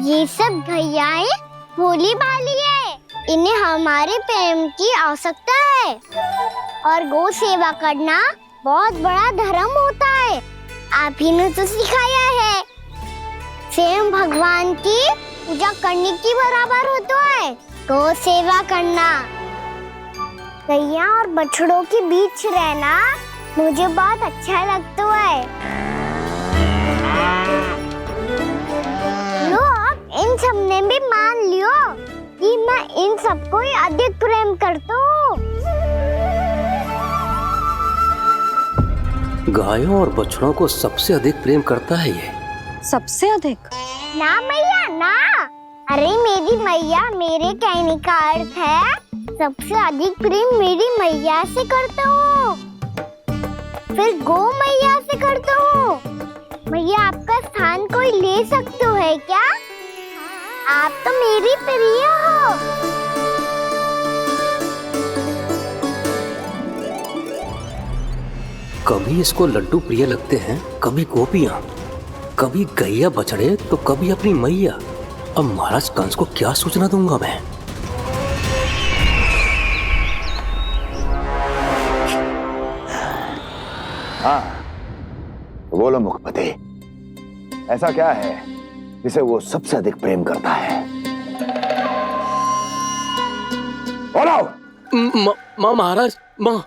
ये सब गैयाएं भोली भाली है, इन्हें हमारे प्रेम की आवश्यकता है और गौ सेवा करना बहुत बड़ा धर्म होता है। आप ही ने तो सिखाया है, स्वयं भगवान की पूजा करने की बराबर होता है गौ सेवा करना। गैया और बछड़ों के बीच रहना मुझे बहुत अच्छा लगता है। लो अब इन सब ने भी मान लियो कि मैं इन सबको ही अधिक प्रेम करता हूँ। गायों और बछड़ों को सबसे अधिक प्रेम करता है ये। सबसे अधिक? ना मैया ना, अरे मेरी मैया, मेरे कहने का अर्थ है सबसे अधिक प्रेम मेरी मैया से करता हूँ, फिर गौ मैया से करता हूँ। मैया आपका स्थान कोई ले सकते है क्या? आप तो मेरी प्रिय हो। कभी इसको लड्डू प्रिय लगते हैं, कभी गोपियां, कभी गैया बछड़े तो कभी अपनी मैया। अब महाराज कंस को क्या सूचना दूंगा मैं? हाँ, बोलो मुखपति, ऐसा क्या है जिसे वो सबसे अधिक प्रेम करता है? बोलो। माँ महाराज, माँ।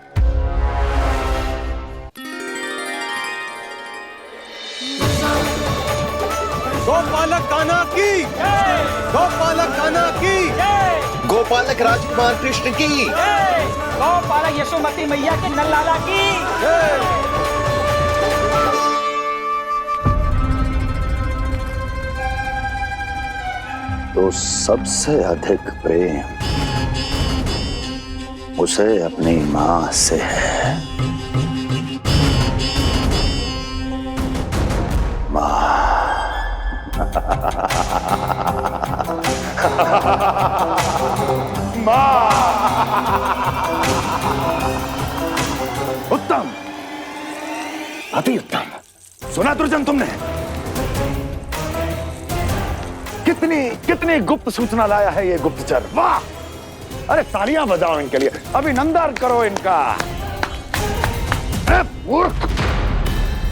गोपालक कान्हा की, गोपालक कान्हा की, गोपालक राजकुमार कृष्ण की, गोपालक यशोमती मैया के नल्लाला की। तो सबसे अधिक प्रेम उसे अपनी माँ से है। माँ। माँ। उत्तम, अति उत्तम। सुना दुर्जन तुमने? कितनी कितनी गुप्त सूचना लाया है ये गुप्तचर। वाह! अरे तालियां बजाओ इनके लिए, अभिनंदन करो इनका। अरे मूर्ख!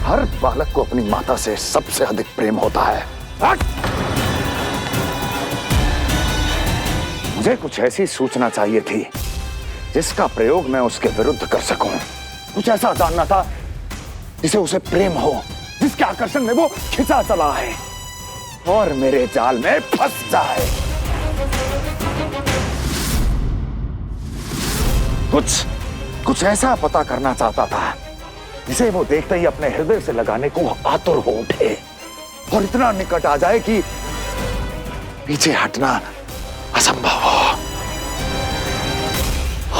हर बालक को अपनी माता से सबसे अधिक प्रेम होता है। हट! मुझे कुछ ऐसी सूचना चाहिए थी जिसका प्रयोग मैं उसके विरुद्ध कर सकूं। कुछ ऐसा जानना था जिसे उसे प्रेम हो, जिसके आकर्षण में वो खिंचा चला है और मेरे जाल में फंस जाए। कुछ ऐसा पता करना चाहता था जिसे वो देखते ही अपने हृदय से लगाने को आतुर हो उठे और इतना निकट आ जाए कि पीछे हटना असंभव हो।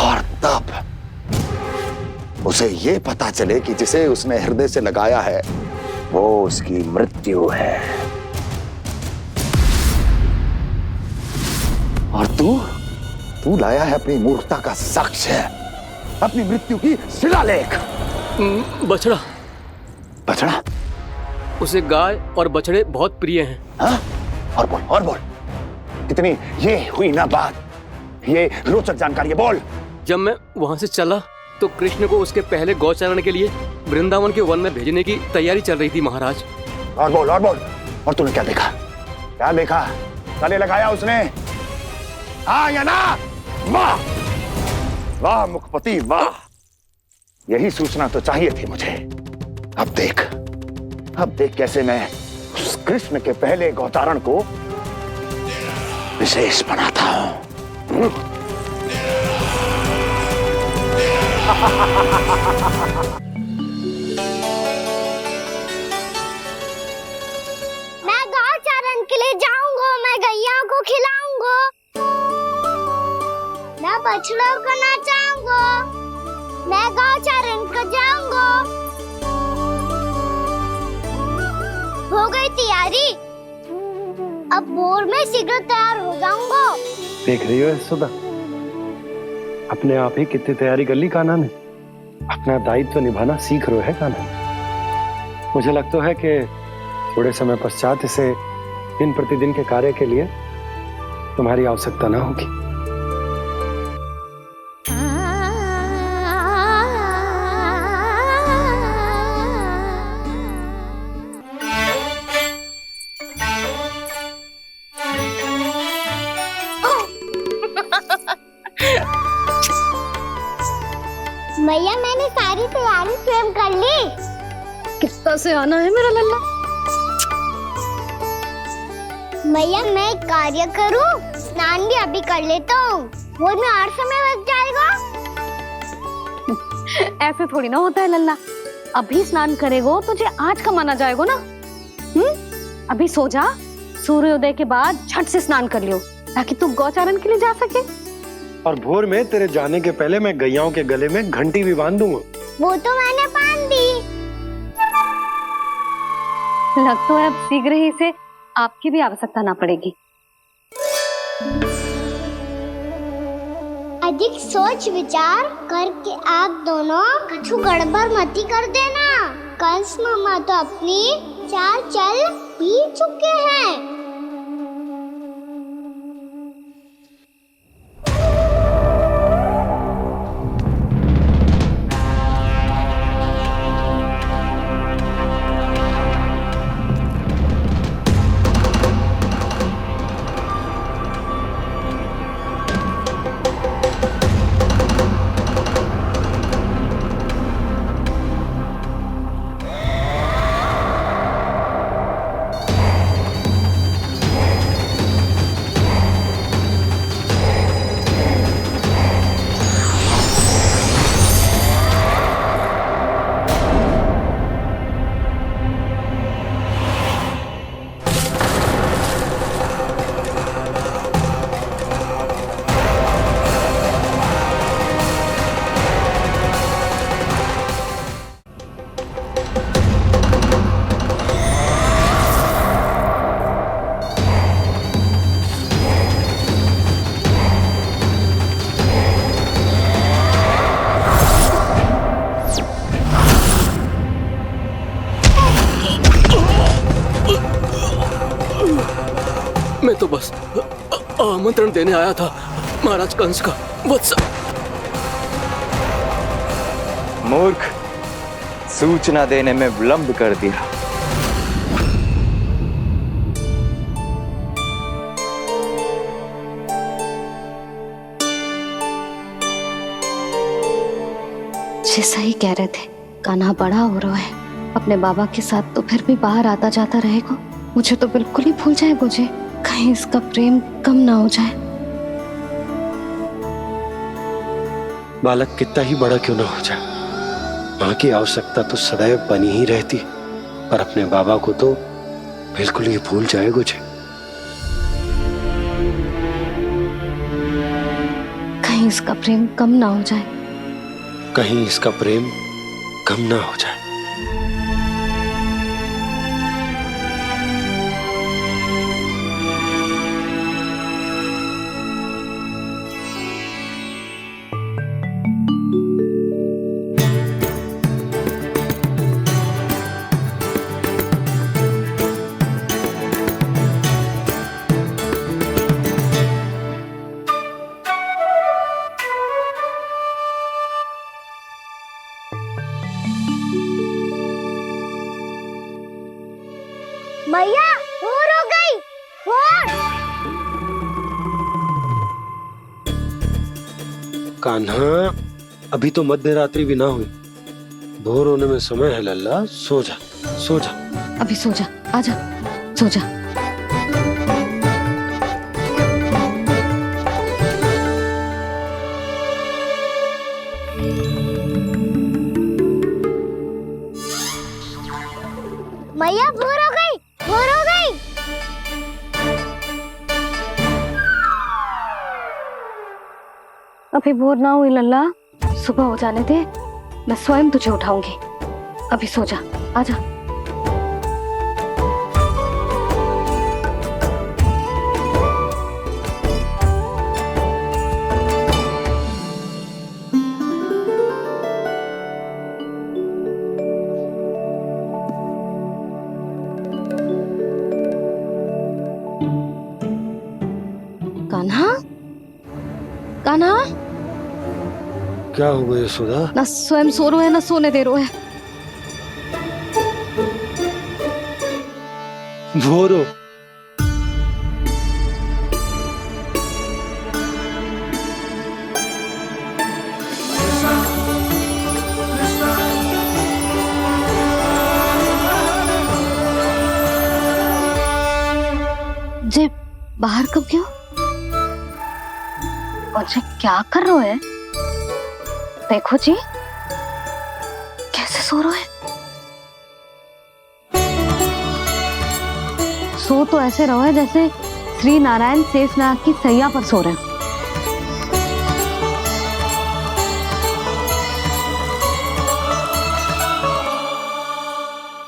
और तब उसे ये पता चले कि जिसे उसने हृदय से लगाया है वो उसकी मृत्यु है। और तू लाया है अपनी मूर्खता का साक्ष्य, अपनी मृत्यु की शिलालेख। बछड़ा। बछड़ा? उसे गाय और बछड़े बहुत प्रिय हैं। हाँ? और बोल। कितनी ये हुई ना बात, ये रोचक जानकारी है, बोल। जब मैं वहां से चला तो कृष्ण को उसके पहले गौचारण के लिए वृंदावन के वन में भेजने की तैयारी चल रही थी महाराज। और बोल। और तूने क्या देखा? गले लगाया उसने? हाँ या ना? वाह वाह मुखपति वाह, यही सूचना तो चाहिए थी मुझे। अब देख कैसे मैं उस कृष्ण के पहले गौचारण को विशेष बनाता हूं। मैं गौचारण के लिए जाऊंगा, मैं गैया को खिलाऊंगा, मैं बछड़ों को नचाऊंगा, मैं गौचारण को जाऊंगा। हो गई तैयारी, अब भोर में शीघ्र तैयार हो जाऊंगा। देख रही हो यशोदा, अपने आप ही कितनी तैयारी कर ली कान्हा ने। अपना दायित्व निभाना सीख रहे है कान्हा। मुझे लगता है कि थोड़े समय पश्चात इसे दिन प्रतिदिन के कार्य के लिए तुम्हारी आवश्यकता ना होगी। मैया मैंने सारी तैयारी स्वयं कर ली। कितना से आना है मेरा लल्ला? मैया मैं एक कार्य करूं, स्नान भी अभी कर लेता हूँ, वो में और समय लग जाएगा। ऐसे थोड़ी ना होता है लल्ला, अभी स्नान करेगो तुझे आज का माना जाएगा ना। अभी सो जा, सूर्योदय के बाद झट से स्नान कर लियो ताकि तू गौचारण के लिए जा सके। और भोर में तेरे जाने के पहले मैं गैयाओं के गले में घंटी भी बांध दूंगा। वो तो मैंने बांध दी। लग तो है अब शीघ्र ही से आपकी भी आवश्यकता ना पड़ेगी। अधिक सोच विचार करके आप दोनों कछु गड़बड़ मती कर देना। कंस मामा तो अपनी चाल चल भी चुके हैं। मैं तो बस आमंत्रण देने आया था महाराज कंस का। वत्स मूर्ख, सूचना देने में विलंब कर दिया। जैसा ही कह रहे थे, कान्हा बड़ा हो रहा है, अपने बाबा के साथ तो फिर भी बाहर आता जाता रहेगा। मुझे तो बिल्कुल ही भूल जाए मुझे, कहीं इसका प्रेम कम ना हो जाए। बालक कितना ही बड़ा क्यों ना हो जाए, माँ की आवश्यकता तो सदैव बनी ही रहती, पर अपने बाबा को तो बिल्कुल ही भूल जाए मुझे। कहीं इसका प्रेम कम ना हो जाए, कहीं इसका प्रेम कम ना हो जाए। मैया भोर हो गई, भोर। कान्हा, अभी तो मध्य रात्रि भी ना हुई, भोर होने में समय है लल्ला। सो जा, सो जा। अभी सो जा, आजा, सो जा। मैया भोर हो गई, भोर हो गई। अभी भोर ना हुई लल्ला, सुबह हो जाने दे, मैं स्वयं तुझे उठाऊंगी। अभी सो जा, आजा। कान्हा, कान्हा, क्या हो गया यशोदा? ना स्वयं सो रहे है ना सोने दे रहे है। भोरो जे बाहर कब क्यों? और जे क्या कर रहे है? देखो जी कैसे सो रहे हैं। सो तो ऐसे रहो है जैसे श्री नारायण शेषनाग की सैया पर सो रहे हैं।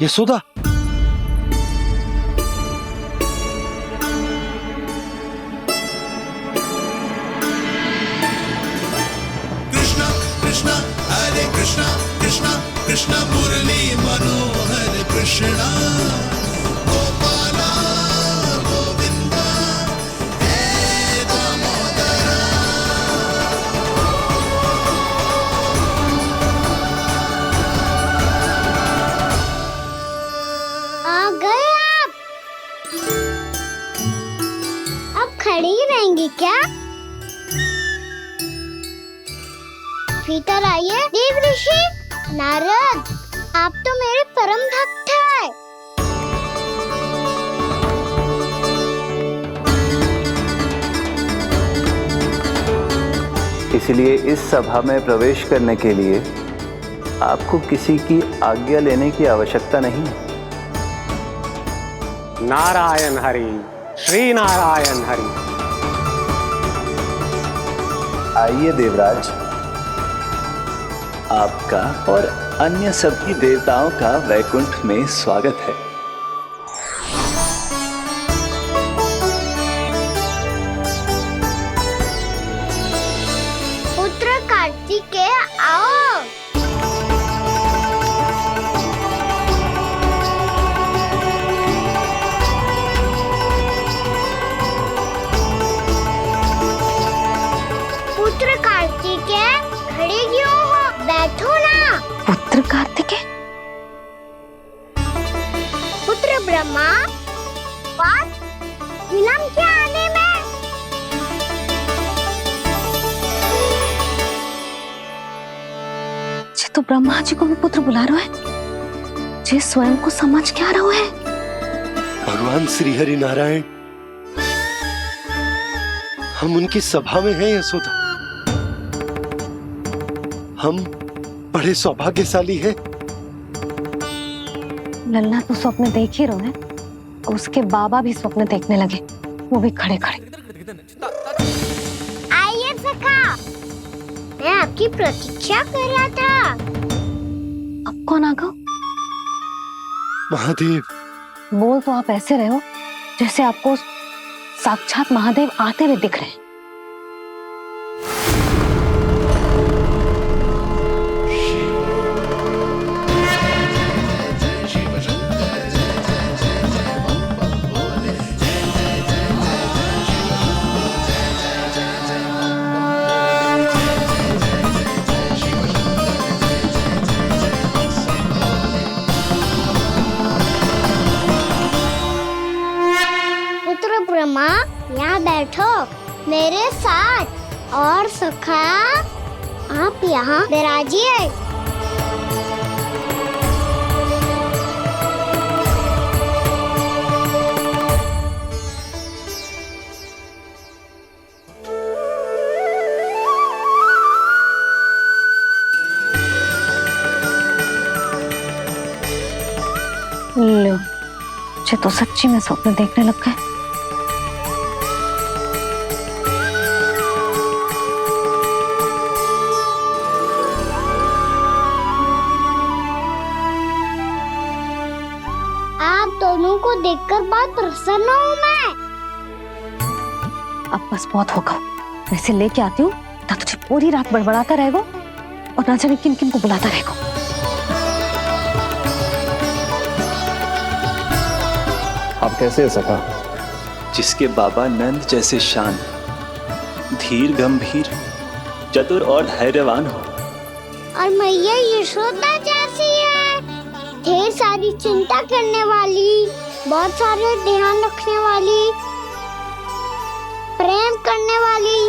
यशोदा, कृष्णा कृष्णा हरे कृष्णा कृष्णा कृष्णा मुरली मनोहर कृष्णा गोपाला गोविंदा हे दामोदरा। आ गए आप। अब खड़ी ही रहेंगी क्या? भीतर आइए देव ऋषि। नारद, आप तो मेरे परम भक्त हैं। इसलिए इस सभा में प्रवेश करने के लिए आपको किसी की आज्ञा लेने की आवश्यकता नहीं है। नारायण हरि, श्री नारायण हरि। आइए देवराज, आपका और अन्य सभी देवताओं का वैकुंठ में स्वागत है। पुत्र कार्तिकेय आओ। पुत्र कार्तिकेय खड़े क्यों हो? बैठो ना। पुत्र कार्तिकेय, पुत्र ब्रह्मा, बात विलंब क्या आने में? जे तो ब्रह्मा जी को भी पुत्र बुला रहे है। जे स्वयं को समझ क्या रहे है? भगवान श्री हरि नारायण, हम उनकी सभा में हैं यशोदा। हम बड़े सौभाग्यशाली हैं। लल्ला तो स्वप्न देख ही रहे हैं, उसके बाबा भी स्वप्न देखने लगे, वो भी खड़े खड़े। आइए सखा, मैं आपकी प्रतीक्षा कर रहा था। अब कौन आ गया? महादेव। बोल तो आप ऐसे रहे हो जैसे आपको साक्षात महादेव आते हुए दिख रहे हैं। पुत्र ब्रह्मा, यहाँ बैठो मेरे साथ। और सखा, आप यहाँ विराजिए। लो, मुझे तो सच्ची में स्वप्न देखने लग गए। आप दोनों को देखकर बहुत प्रसन्न हूँ मैं। अब बस बहुत होगा, वैसे लेके आती हूँ ना तुझे पूरी रात बड़बड़ाता रहेगा और ना जाने किन किन को बुलाता रहेगा। आप कैसे हैं सखा? जिसके बाबा नंद जैसे शान धीर गंभीर चतुर और धैर्यवान हो। और मैया यशोदा जैसी है, ढेर सारी चिंता करने वाली, बहुत सारे ध्यान रखने वाली, प्रेम करने वाली।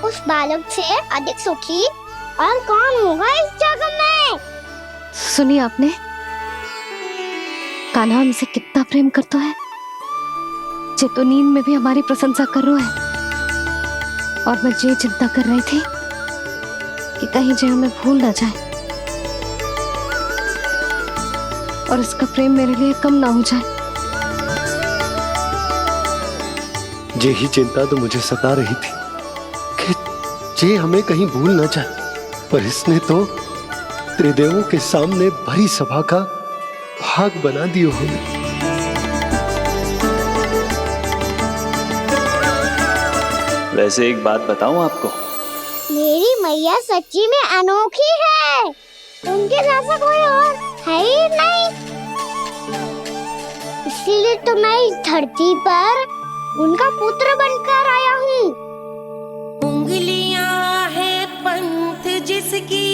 उस बालक से अधिक सुखी और कौन होगा इस जगत में? सुनिए आपने, कान्हा हमसे कितना प्रेम करता है। जे तो नींद में भी हमारी प्रशंसा कर रहा है। और मैं ये चिंता कर रही थी कि कहीं जे हमें भूल ना जाए और इसका प्रेम मेरे लिए कम ना हो जाए। यही चिंता तो मुझे सता रही थी कि जे हमें कहीं भूल ना जाए, पर इसने तो त्रिदेवों के सामने भरी सभा का भाग बना दियो हमें। वैसे एक बात बताऊं आपको, मेरी मैया सच्ची में अनोखी है। उनके जैसा कोई और है ही नहीं। इसीलिए तो मैं इस धरती पर उनका पुत्र बनकर आया हूँ। उंगलियां है पंथ जिसकी,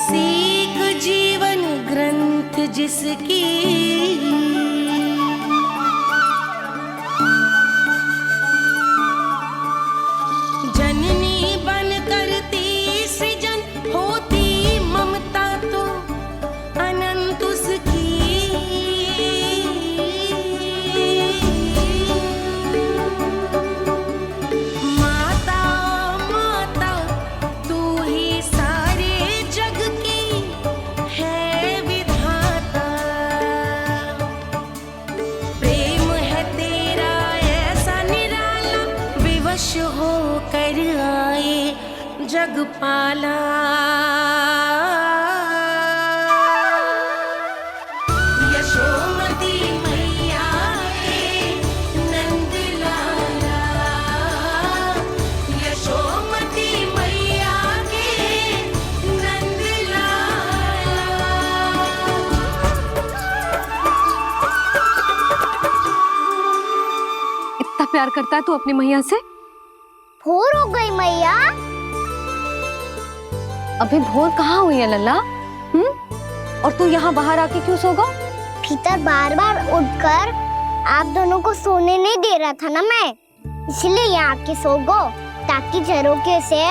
सीख जीवन ग्रंथ जिसकी, जननी बन करती सृजन होती ममता तो अनंत उसकी। माता माता तू ही सारे जग की है विधाता। प्रेम है तेरा ऐसा निराला, विवश हो कर आए जग पाला। यशोमती मैया के नंद लाला, यशोमती मैया के नंद लाला। इतना प्यार करता है तू अपनी मैया से? भोर हो गई मैया। अभी भोर कहाँ हुई है लल्ला? और तू यहाँ बाहर आके क्यों सो गया? भीतर बार बार उठकर आप दोनों को सोने नहीं दे रहा था ना मैं, इसलिए यहाँ आके सो गो, ताकि झरोखे से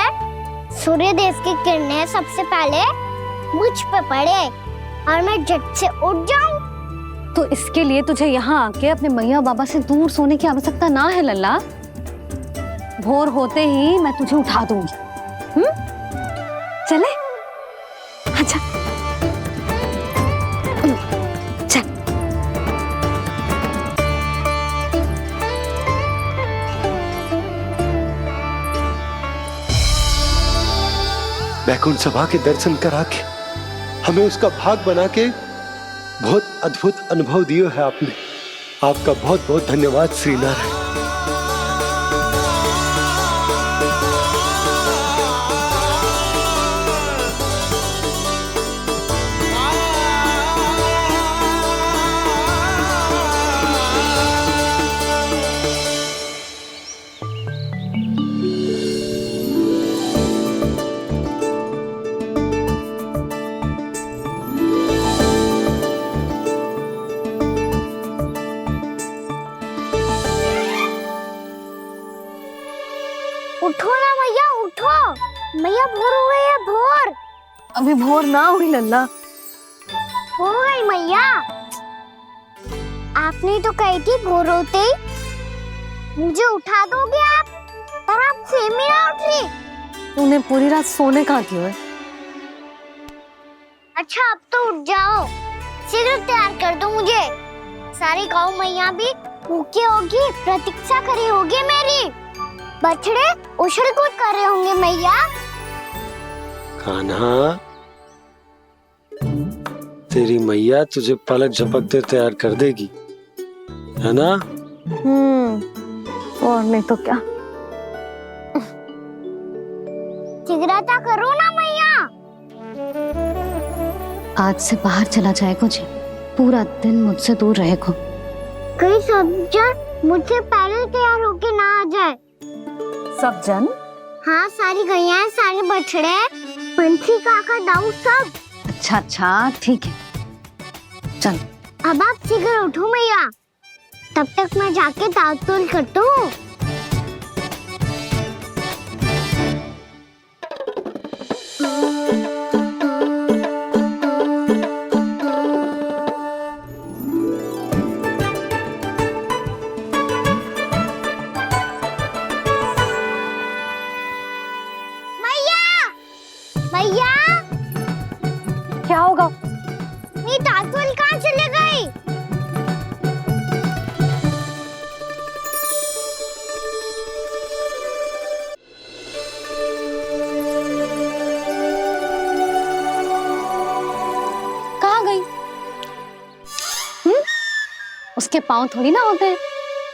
सूर्य देव की किरणें सबसे पहले मुझ पे पड़े और मैं झट से उठ जाऊं। तो इसके लिए तुझे यहाँ आके अपने मैया बाबा से दूर सोने की आवश्यकता ना है लल्ला। भोर होते ही मैं तुझे उठा दूंगी। चले? अच्छा चल। बैकुंठ सभा के दर्शन करा के हमें उसका भाग बना के बहुत अद्भुत अनुभव दिया है आपने। आपका बहुत बहुत धन्यवाद श्री नारायण। उठो ना मैया, उठो। मैया भोर हो गई है, भोर। अभी भोर ना हुई लल्ला। हो गई मैया। आपने तो कही थी भोर होते ही मुझे उठा दोगे आप, पर आप फिर भी ना उठ रही। तूने पूरी रात सोने कहाँ की है? अच्छा अब तो उठ जाओ, शीघ्र तैयार कर दो मुझे। सारी गौ मैया भी भूखी होगी, प्रतीक्षा करी होगी मेरी। बछड़े उछल कूद कर रहे होंगे मैया। कान्हा, तेरी मैया तुझे पलक झपकते तैयार कर देगी, है ना? और नहीं तो क्या। शीघ्रता करो ना मैया। आज से बाहर चला जाएगा जी, पूरा दिन मुझसे दूर रहेगो। कहीं सब्जर मुझसे पहले तैयार होके ना आ जाए। सब जन? हाँ, सारी गैया, सारे बछड़े, पंछी, काका, दाऊ सब। अच्छा ठीक है, चल। अब आप शीघ्र उठो मैया, तब तक मैं जाके ताल-तोल करता हूँ। मैया, क्या होगा? मेरी ताल-तोल कहाँ चले गई? कहाँ गई? उसके पाँव थोड़ी ना होते हैं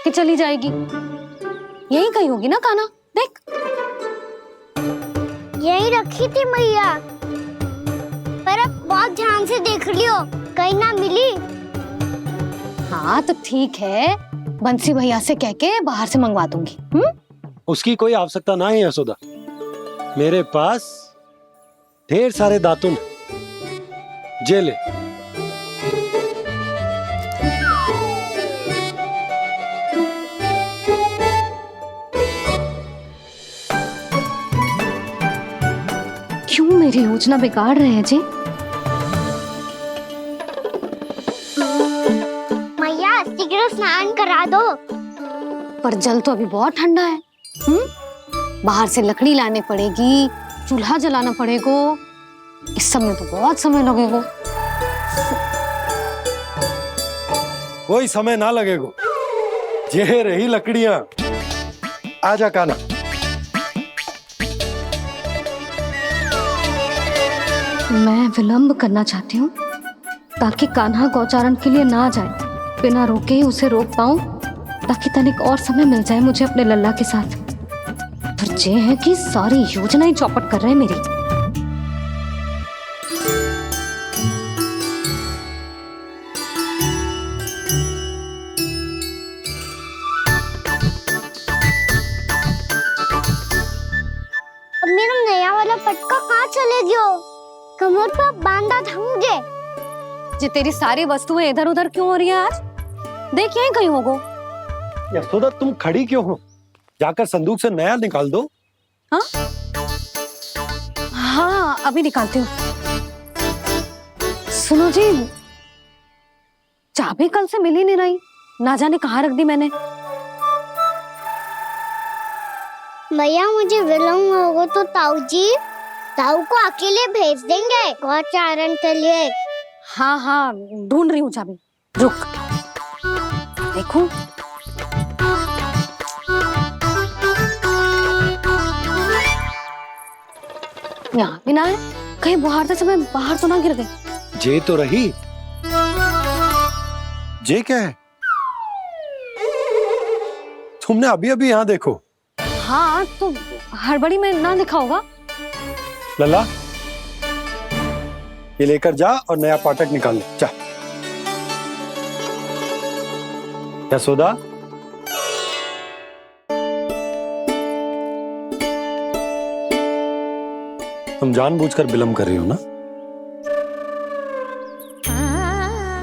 कि चली जाएगी। यही कहीं होगी ना कान्हा, देख। यही रखी थी मैया, पर अब बहुत ध्यान से देख लियो, कहीं ना मिली। हाँ तो ठीक है, बंसी भैया से कह के बाहर से मंगवा दूंगी। उसकी कोई आवश्यकता ना है यशोदा, मेरे पास ढेर सारे दातुन, जे ले। क्यों मेरी योजना बिगाड़ रहे हैं जी? मैया, शीघ्र स्नान करा दो। पर जल तो अभी बहुत ठंडा है। बाहर से लकड़ी लाने पड़ेगी, चूल्हा जलाना पड़ेगा। इस सब में तो बहुत समय लगेगा। कोई समय ना लगेगा, ये रही लकड़ियां। आजा कान्हा। मैं विलंब करना चाहती हूँ ताकि कान्हा गौचारण के लिए ना जाए। बिना रोके ही उसे रोक पाऊं, ताकि तनिक और समय मिल जाए मुझे अपने लल्ला के साथ। पर ये है कि सारी योजना ही चौपट कर रहे हैं मेरी। अब मेरा नया वाला पटका कहाँ चले गयो? कमर पर बांधा था मुझे। जी तेरी सारी वस्तुएं इधर उधर क्यों हो रही है आज? देख यहीं कहीं होगो। यशोदा तुम खड़ी क्यों हो? जाकर संदूक से नया निकाल दो। हाँ अभी निकालती हूँ। सुनो जी, चाबी कल से मिल ही नहीं रही, ना जाने कहाँ रख दी मैंने। भैया, मुझे विलम्ब होगा तो ताऊ को अकेले भेज देंगे गौचारण के लिए। हाँ ढूंढ रही हूँ चाबी, रुक। देखूं। यहाँ भी ना है, कहीं बुहारते समय बाहर तो ना गिर गई। जे तो रही। जे क्या है? तुमने अभी अभी यहाँ देखो। हाँ तो हड़बड़ी में ना दिखा होगा। लल्ला, ये लेकर जा और नया पाठक निकाल ले, जा। यशोदा, तुम जानबूझकर विलंब कर रही हो ना?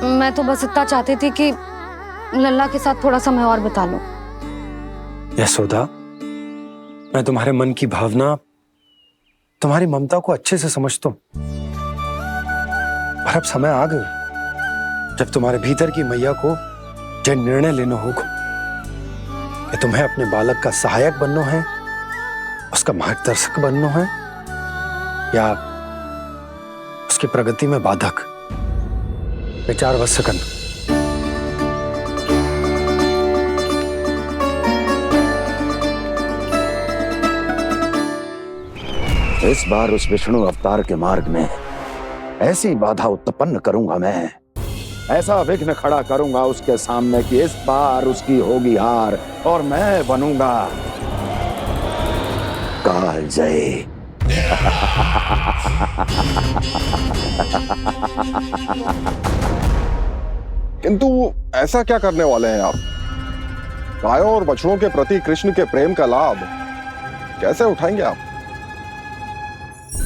मैं तो बस इतना चाहती थी कि लल्ला के साथ थोड़ा समय और बिता लूं। यशोदा, मैं तुम्हारे मन की भावना, तुम्हारी ममता को अच्छे से समझता हूं। पर अब समय आ गया जब तुम्हारे भीतर की मैया को जो निर्णय लेना होगा कि तुम्हें अपने बालक का सहायक बनना है, उसका मार्गदर्शक बनना है, या उसकी प्रगति में बाधक। विचार अवश्य करना। इस बार उस विष्णु अवतार के मार्ग में ऐसी बाधा उत्पन्न करूंगा मैं, ऐसा विघ्न खड़ा करूंगा उसके सामने कि इस बार उसकी होगी हार और मैं बनूंगा कालजयी। किंतु ऐसा क्या करने वाले हैं आप? गायों और बछड़ों के प्रति कृष्ण के प्रेम का लाभ कैसे उठाएंगे आप?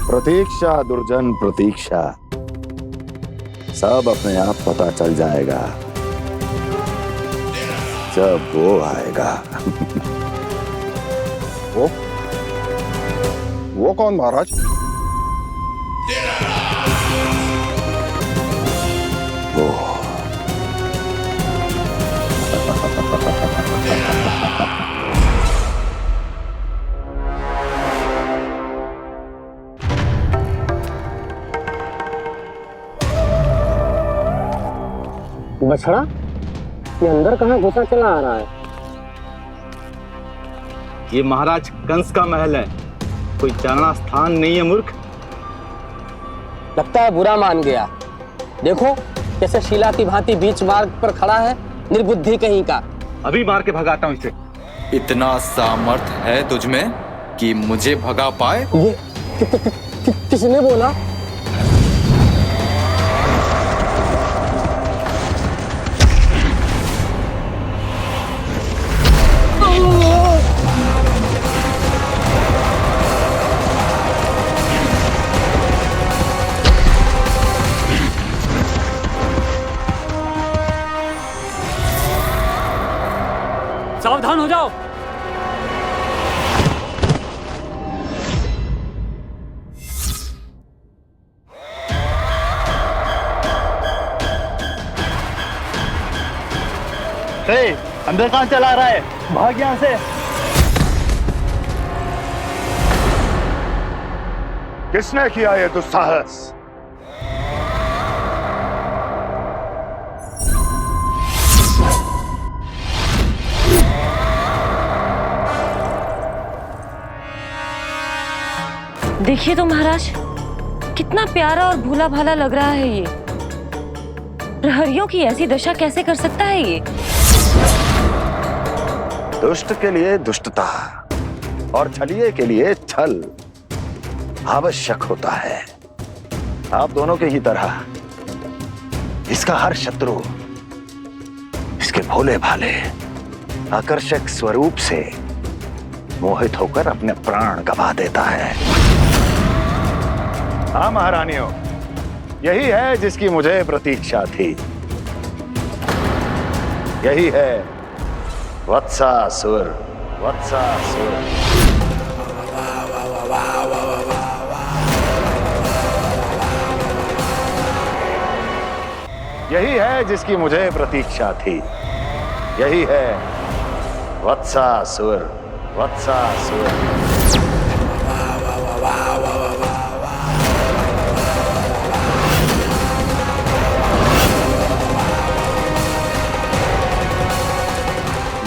प्रतीक्षा दुर्जन प्रतीक्षा, सब अपने आप पता चल जाएगा जब वो आएगा। वो कौन महाराज? वो बछड़ा ये अंदर कहाँ घुसा चला आ रहा है? ये महाराज कंस का महल है, कोई जाना स्थान नहीं है मूर्ख। लगता है बुरा मान गया। देखो कैसे शिला की भांति बीच मार्ग पर खड़ा है, निर्बुद्धि कहीं का। अभी मार के भगाता हूँ इसे। इतना सामर्थ है तुझमें कि मुझे भगा पाए? ये किसने बोला? सावधान हो जाओ। अंदर कहाँ चला रहा है? भाग यहाँ से। किसने किया ये दुस्साहस? देखिए तो महाराज, कितना प्यारा और भोला भाला लग रहा है ये। प्रहरियों की ऐसी दशा कैसे कर सकता है ये? दुष्ट के लिए दुष्टता और छलिए के लिए छल आवश्यक होता है। आप दोनों के ही तरह इसका हर शत्रु इसके भोले भाले आकर्षक स्वरूप से मोहित होकर अपने प्राण गंवा देता है। हाँ महारानियों, यही है जिसकी मुझे प्रतीक्षा थी। यही है वत्सासुर। वत्सासुर यही है जिसकी मुझे प्रतीक्षा थी। यही है वत्सासुर। वत्सासुर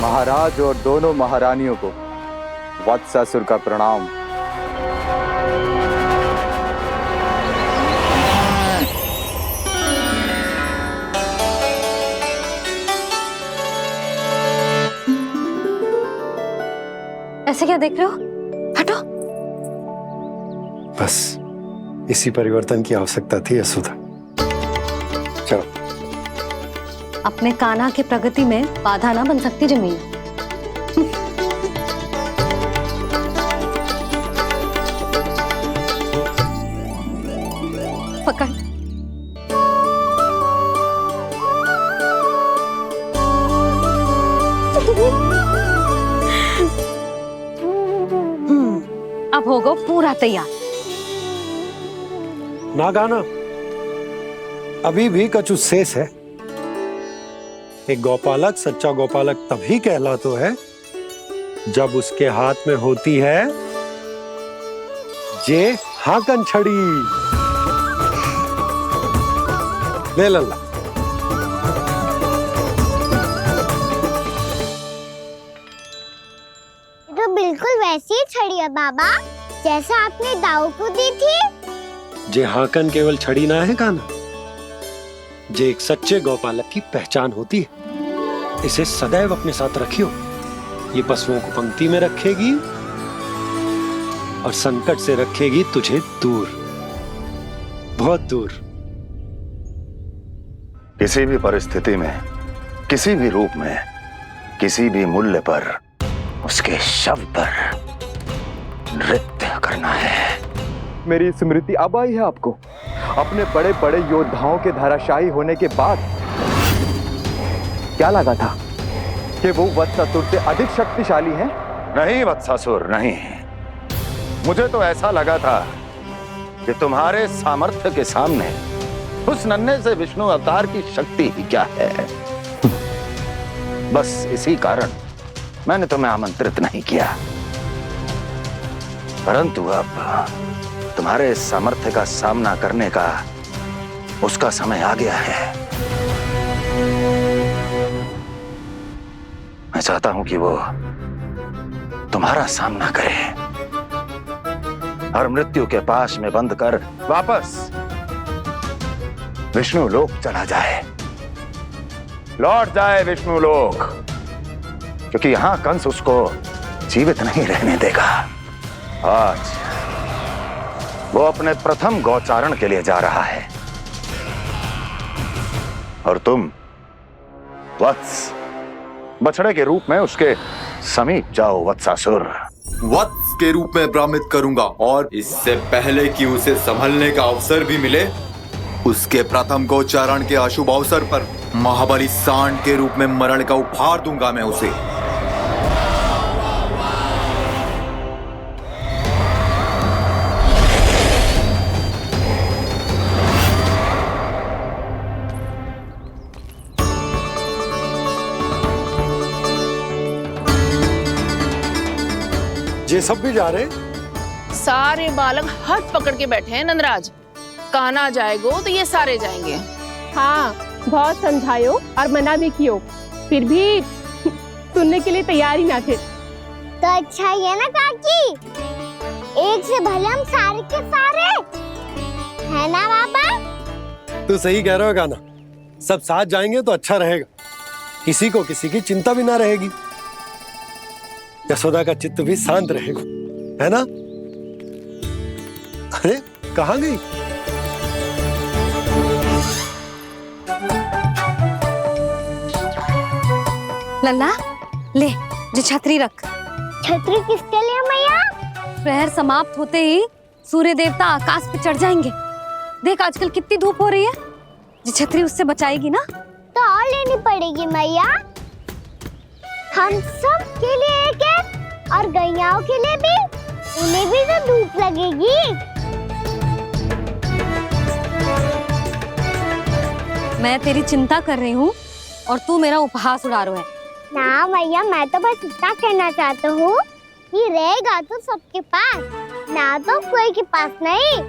महाराज और दोनों महारानियों को वत्सासुर का प्रणाम। ऐसे क्या देख रहे हो? हटो। बस इसी परिवर्तन की आवश्यकता थी यशोदा। चलो। अपने कान्हा की प्रगति में बाधा ना बन सकती जमीन। पकड़। अब होगा पूरा तैयार। ना गाना, अभी भी कछु शेष है। एक गौपालक सच्चा गौपालक तभी कहलाता है जब उसके हाथ में होती है जे हाकन छड़ी। ले लल्ला। तो बिल्कुल वैसी ही छड़ी है बाबा, जैसा आपने दाऊ को दी थी। जे हाकन केवल छड़ी ना है कान्हा, जे एक सच्चे गौपालक की पहचान होती है। इसे सदैव अपने साथ रखियो। ये पशुओं को पंक्ति में रखेगी और संकट से रखेगी तुझे दूर, बहुत दूर। किसी भी परिस्थिति में, किसी भी रूप में, किसी भी मूल्य पर उसके शव पर नृत्य करना है। मेरी स्मृति अब आई है आपको? अपने बड़े बड़े योद्धाओं के धराशायी होने के बाद क्या लगा था कि वो वत्सासुर से अधिक शक्तिशाली हैं? नहीं वत्सासुर, नहीं। मुझे तो ऐसा लगा था कि तुम्हारे सामर्थ्य के सामने उस नन्हे से विष्णु अवतार की शक्ति ही क्या है। बस इसी कारण मैंने तुम्हें आमंत्रित नहीं किया। परंतु अब तुम्हारे सामर्थ्य का सामना करने का उसका समय आ गया है। मैं चाहता हूं कि वो तुम्हारा सामना करे और मृत्यु के पाश में बंद कर वापस विष्णु लोक चला जाए, लौट जाए विष्णु लोक, क्योंकि यहां कंस उसको जीवित नहीं रहने देगा। आज वो अपने प्रथम गौचारण के लिए जा रहा है और तुम वत्स, बछड़े के रूप में उसके समीप जाओ वत्सासुर। वत्स के रूप में भ्रमित करूंगा और इससे पहले कि उसे संभलने का अवसर भी मिले, उसके प्रथम गोचारण के अशुभ अवसर पर महाबली सांड के रूप में मरण का उपहार दूंगा मैं उसे। ये सब भी जा रहे? सारे बालक हाथ पकड़ के बैठे हैं नंदराज। कान्हा जाएगो तो ये सारे जाएंगे। हाँ, बहुत समझायो और मना भी कियो, फिर भी सुनने के लिए तैयार ही ना थे। तो अच्छा ही है ना काकी, एक से भले हम सारे के सारे, है ना बाबा? तू सही कह रहा हो गाना, सब साथ जाएंगे तो अच्छा रहेगा, किसी को किसी की चिंता भी ना रहेगी, यशोदा का चित्त भी शांत रहेगा, है ना? अरे कहाँ गई? लल्ला ले, जो छतरी रख। छतरी किसके लिए मैया? प्रहर समाप्त होते ही सूर्य देवता आकाश पे चढ़ जाएंगे। देख आजकल कितनी धूप हो रही है, जो छतरी उससे बचाएगी ना। तो और लेनी पड़ेगी मैया, हम सब के लिए एक एक, और गैयाओं के लिए भी, उन्हें भी तो धूप लगेगी। मैं तेरी चिंता कर रही हूँ और तू मेरा उपहास उड़ा रहा है। ना भैया, मैं तो बस इतना कहना चाहता हूँ कि रहेगा तो सबके पास, ना तो कोई के पास नहीं।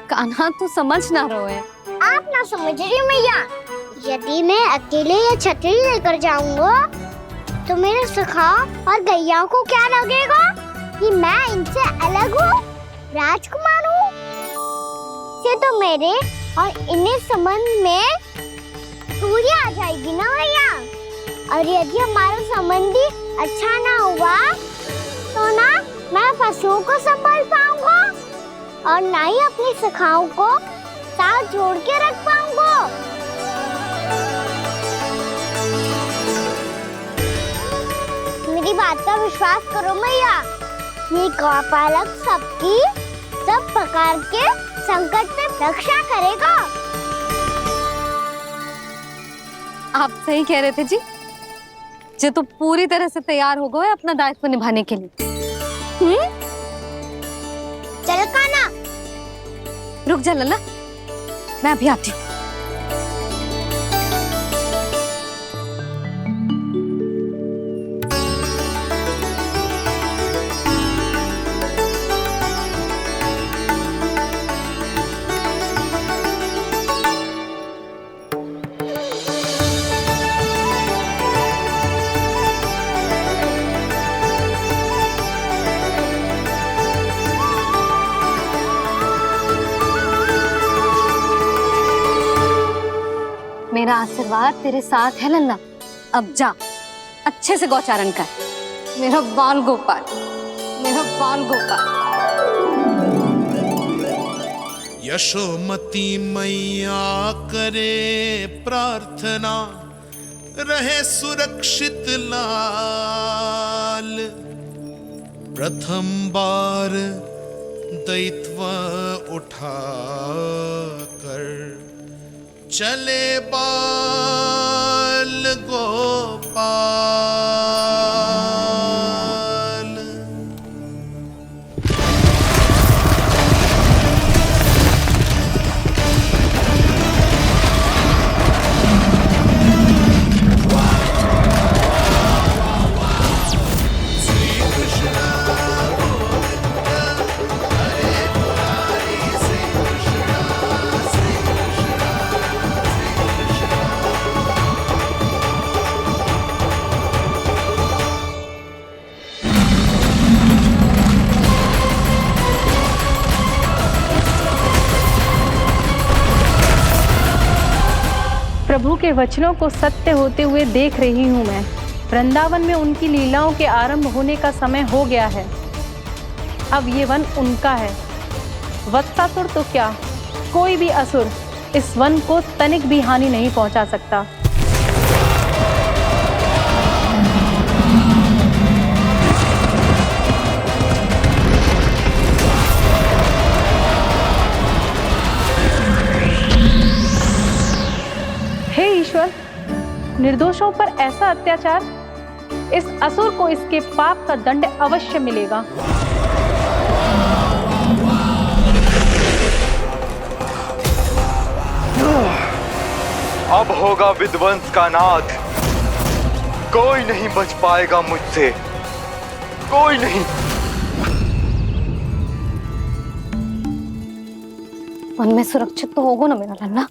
कान्हा तू समझ ना रहो है। आप ना समझ रही मैया, यदि मैं अकेले ये छतरी लेकर जाऊंगा तो मेरे सखा और गैया को क्या लगेगा कि मैं इनसे अलग हूँ, राजकुमार हूँ। ये तो मेरे और इन्हें संबंध में दूरी आ जाएगी ना भैया। और यदि हमारा संबंध ही अच्छा ना हुआ तो ना मैं पशुओं को संभाल पाऊंगा और ना ही अपनी सखाओं को साथ जोड़ के रख पाऊंगा। मेरी बात का विश्वास करो मैया, ये गौपालक सबकी सब प्रकार के संकट से रक्षा करेगा। आप सही कह रहे थे जी, जो तो पूरी तरह से तैयार हो गए अपना दायित्व निभाने के लिए। चल कान्हा, रुक जा लल्ला, मैं अभी आती हूँ। मेरा आशीर्वाद तेरे साथ है लल्ला। अब जा, अच्छे से गौचारण कर। मेरा बाल गोपाल, मेरा बाल गोपाल। यशोमती मैया करे प्रार्थना रहे सुरक्षित लाल। प्रथम बार दैत्व उठा कर चले बाल गोपाल। प्रभु के वचनों को सत्य होते हुए देख रही हूँ मैं। वृंदावन में उनकी लीलाओं के आरंभ होने का समय हो गया है। अब ये वन उनका है। वत्सासुर तो क्या, कोई भी असुर इस वन को तनिक भी हानि नहीं पहुंचा सकता। हे ईश्वर, निर्दोषों पर ऐसा अत्याचार, इस असुर को इसके पाप का दंड अवश्य मिलेगा। अब होगा विध्वंस का नाद। कोई नहीं बच पाएगा मुझसे, कोई नहीं। वन में सुरक्षित तो होगा ना मेरा लल्ला?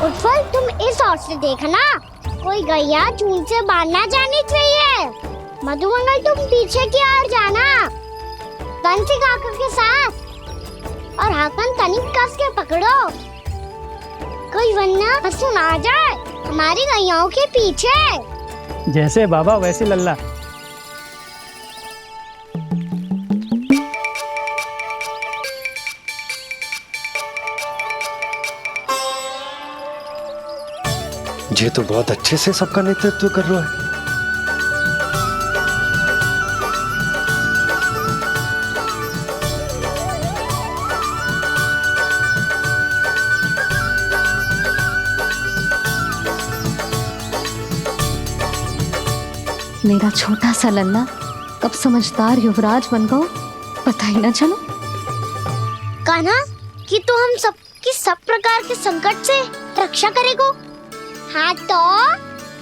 उत्पल, तुम इस ओर से देखना, कोई गैया चून से बाहर ना जानी चाहिए। मधुमंगल, तुम पीछे की ओर जाना, कंसी काका के साथ, और हाकन तनिक कस के पकड़ो, कोई वरना पशु ना जाए हमारी गैयाओं के पीछे। जैसे बाबा वैसे लल्ला। ये तो बहुत अच्छे से सबका नेतृत्व कर रहा है। मेरा छोटा सा लल्ला कब समझदार युवराज बन गो, पता ही ना चलो। कान्हा, कि तू हम सब की सब प्रकार के संकट से रक्षा करेगो। हाँ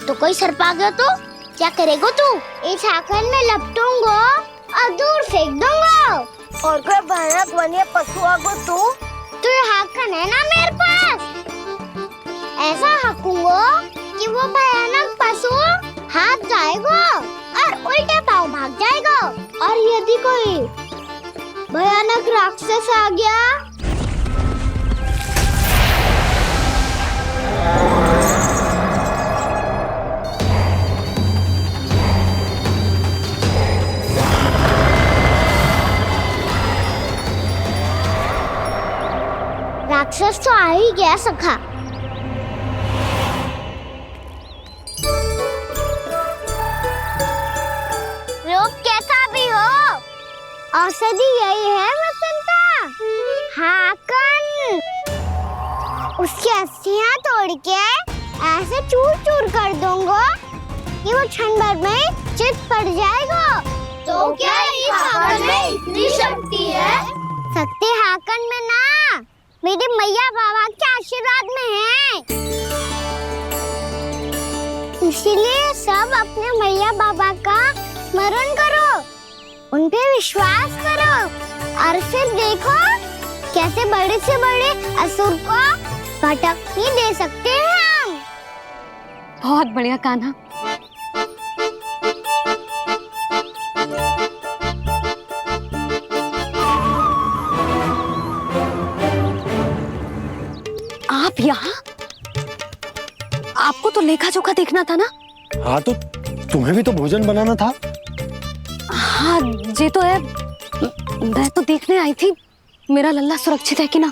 तो कोई सर्प आ गया तो क्या करेगो तू? इस हाकन में लपटूंगा और दूर फेंक दूंगा। और कोई भयानक वन्य पशु आगो तो ये हाकन है ना मेरे पास, ऐसा हाकूंगा कि वो भयानक पशु हाथ जाएगा और उल्टे पांव भाग जाएगा। और यदि कोई भयानक राक्षस आ गया राक्षस तो आ ही गया सखा। लोग कैसा भी हो, औषधि यही है वसंता। हाकन, उसकी अस्थियां तोड़ के ऐसे चूर चूर कर दूंगा कि वो क्षण भर में चित पड़ जाएगा। तो क्या इस हाकन में इतनी शक्ति है? शक्ति हाकन में ना, मेरे मैया बाबा के आशीर्वाद में है। इसीलिए सब अपने मैया बाबा का स्मरण करो, उन पे विश्वास करो और फिर देखो कैसे बड़े से बड़े असुर को भटकने दे सकते हैं हम। बहुत बढ़िया कान्हा। आप यहाँ? आपको तो लेखा जोखा देखना था ना? हाँ तो तुम्हें भी तो भोजन बनाना था। हाँ ये तो है, मैं तो देखने आई थी मेरा लल्ला सुरक्षित है कि ना।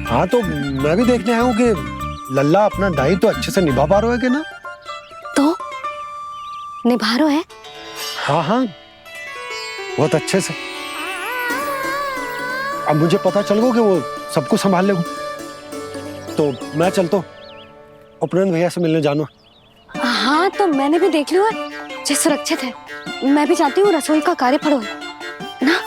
हाँ तो मैं भी देखने आया हूँ कि लल्ला अपना दायित्व तो अच्छे से निभा पा रहा है कि ना। तो निभा रहा है? हाँ हाँ बहुत अच्छे से। अब मुझे पता चल गया कि वो सबको संभाल लेगा, तो मैं चलता हूँ, उपनंद भैया से मिलने जाना। हाँ तो मैंने भी देख लिया जो सुरक्षित है। मैं भी चाहती हूँ रसोई का कार्य पड़ो ना।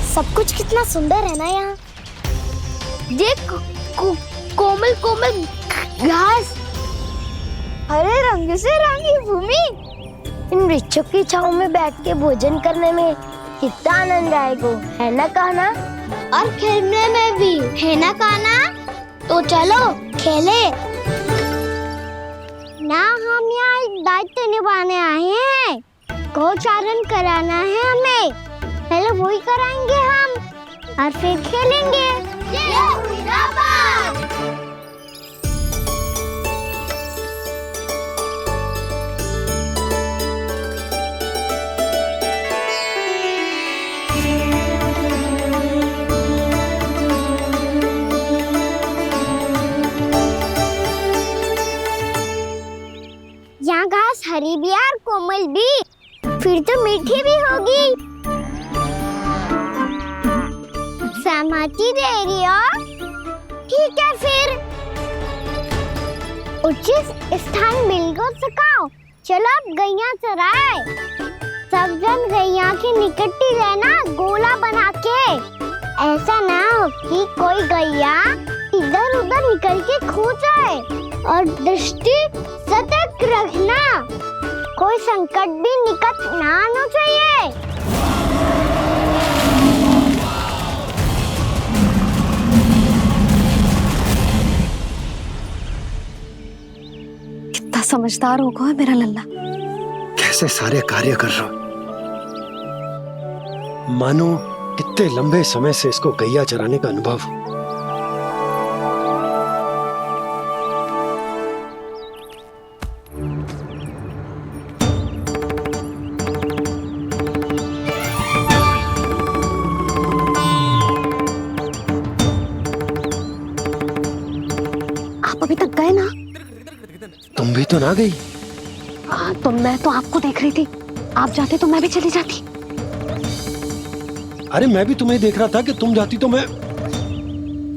सब कुछ कितना सुंदर है ना यहाँ। देख कोमल कोमल घास, हरे रंग से रंगी भूमि। इन वृक्षों की छांव में बैठ के भोजन करने में कितना आनंद आएगा, है ना कान्हा? और खेलने में भी, है ना कान्हा? तो चलो खेले ना। हम यहाँ एक दायित्व निभाने आए हैं, गोचारण कराना है हमें। पहले वही कराएंगे हम और फिर खेलेंगे। ये हुई ना बात। यहाँ घास हरी भी और कोमल भी, फिर तो मीठी भी होगी। सहमति दे रही हो? ठीक है फिर उचित स्थान मिलकर सकाओ। चलो अब गैया चराए। सब जन गैया के निकट ही रहना, गोला बना के। ऐसा ना हो कि कोई गैया इधर उधर निकल के खो जाए। और दृष्टि सतर्क रखना, कोई संकट भी निकट ना आना चाहिए। कितना समझदार होगा मेरा लल्ला। कैसे सारे कार्य कर रहा, मानो कितने लंबे समय से इसको गैया चराने का अनुभव हो। अभी तक गए ना? तुम भी तो ना गई। हाँ तो मैं तो आपको देख रही थी, आप जाते तो मैं भी चली जाती। अरे मैं भी तुम्हें देख रहा था कि तुम जाती तो मैं।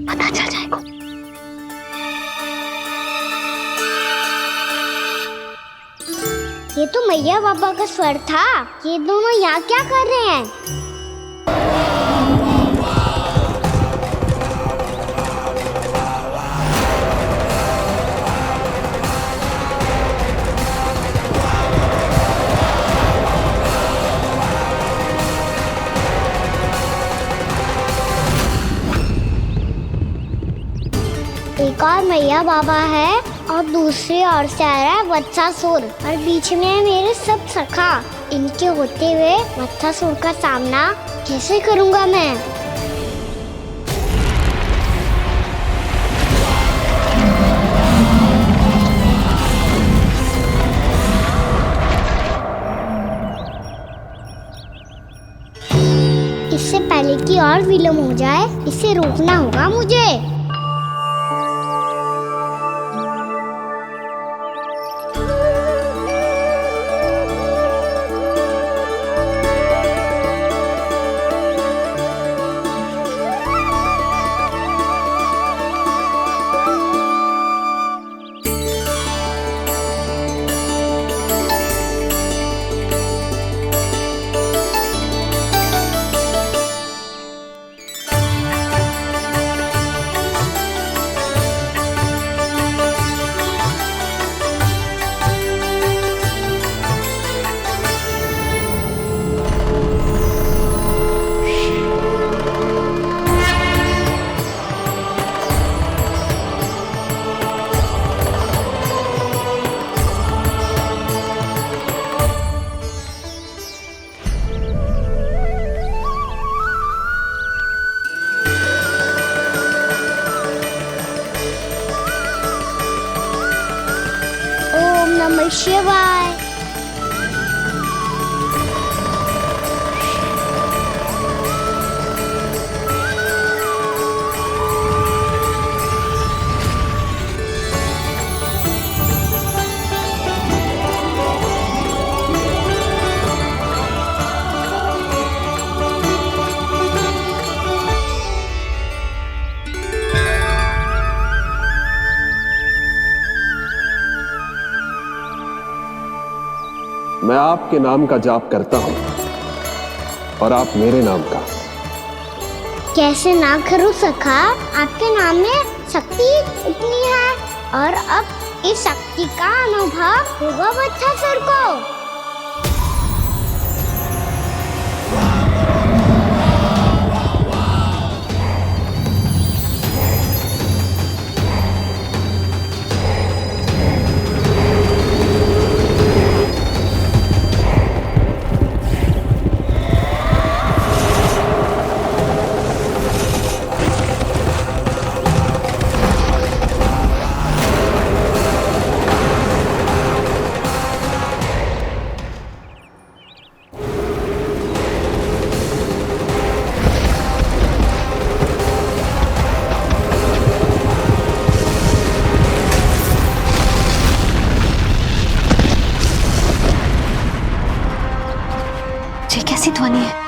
पता चल जाएगा। ये तो मैया बाबा का स्वर था। ये दोनों यहाँ क्या कर रहे हैं? एक और मैया बाबा है और दूसरी ओर से आ रहा है वत्सासुर और बीच में है मेरे सब सखा। इनके होते हुए वत्सासुर का सामना कैसे करूंगा मैं? इससे पहले कि और विलम्ब हो जाए, इसे रोकना होगा मुझे। शिवाय। मैं आपके नाम का जाप करता हूं और आप मेरे नाम का। कैसे ना करूं सखा, आपके नाम में शक्ति इतनी है और अब इस शक्ति का अनुभव होगा बच्चासुर को। ये कैसी ध्वनि है?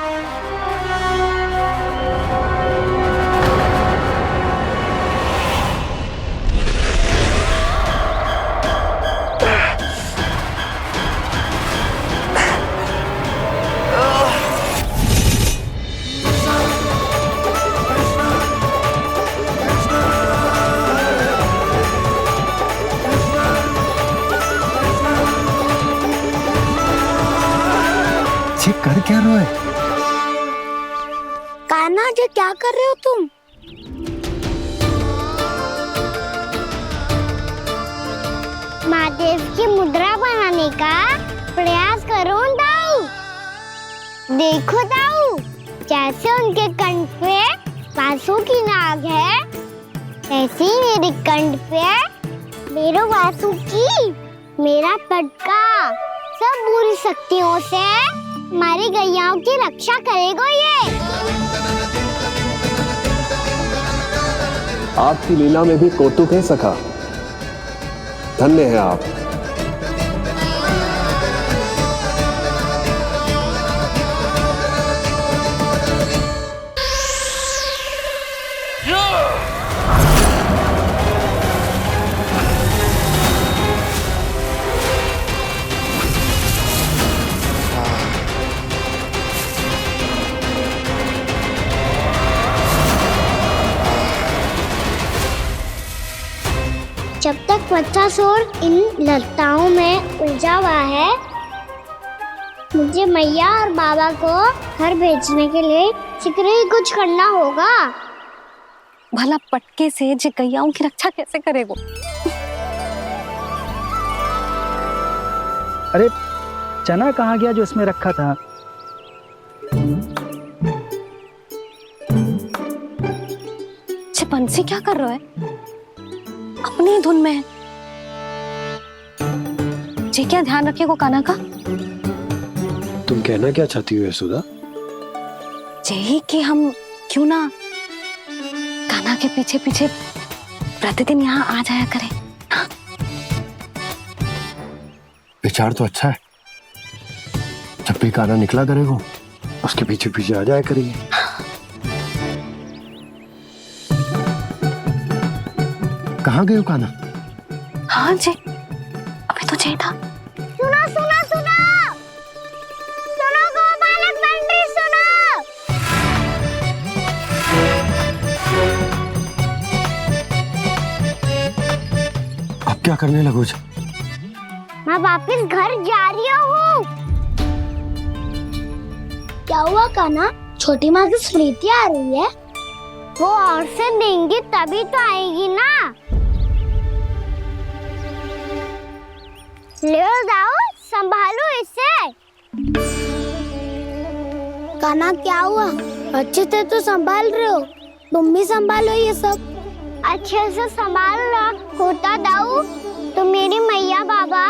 कर क्या रहे हो? कान्हा जी क्या कर रहे हो तुम? महादेव की मुद्रा बनाने का प्रयास करो दाऊ। देखो दाऊ, जैसे उनके कंठ पे वासु की नाग है, ऐसे ही मेरे कंठ पे मेरो वासु की मेरा पटका सब बुरी शक्तियों से हमारी गैयाओं की रक्षा करेगा ये। आपकी लीला में भी कौतुक है सखा, धन्य है आप। जब तक बच्चासुर इन लताओं में उलझा हुआ है, मुझे मैया और बाबा को घर भेजने के लिए शीघ्र ही कुछ करना होगा। भला पटके से जे गैयाओं की रक्षा कैसे करेगो? अरे चना कहाँ गया जो इसमें रखा था? बंसी क्या कर रहा है? अपनी धुन में है। जी क्या ध्यान रखिएगा कान्हा का। तुम कहना क्या चाहती हो यशोदा? यही कि हम क्यों ना कान्हा के पीछे पीछे प्रतिदिन यहाँ आ जाया करें। हाँ? विचार तो अच्छा है। जब भी कान्हा निकला करेगा उसके पीछे पीछे आ जाया करेंगे। कहाँ गए हो कान्हा? हाँ जी, अभी तो चाहिए था। सुनो सुनो सुनो सुनो गोपालक बंटी सुनो। अब क्या करने लगो? मैं वापस घर जा रही हूँ। क्या हुआ कान्हा? छोटी माँ की स्मृति आ रही है। वो और से देंगी तभी तो आएगी ना। ले जाओ, संभालो इसे। कान्हा क्या हुआ? अच्छे से तो संभाल रहे हो, तुम भी संभालो ये सब। अच्छे से संभाल रहा होता दाऊ तो मेरी मैया बाबा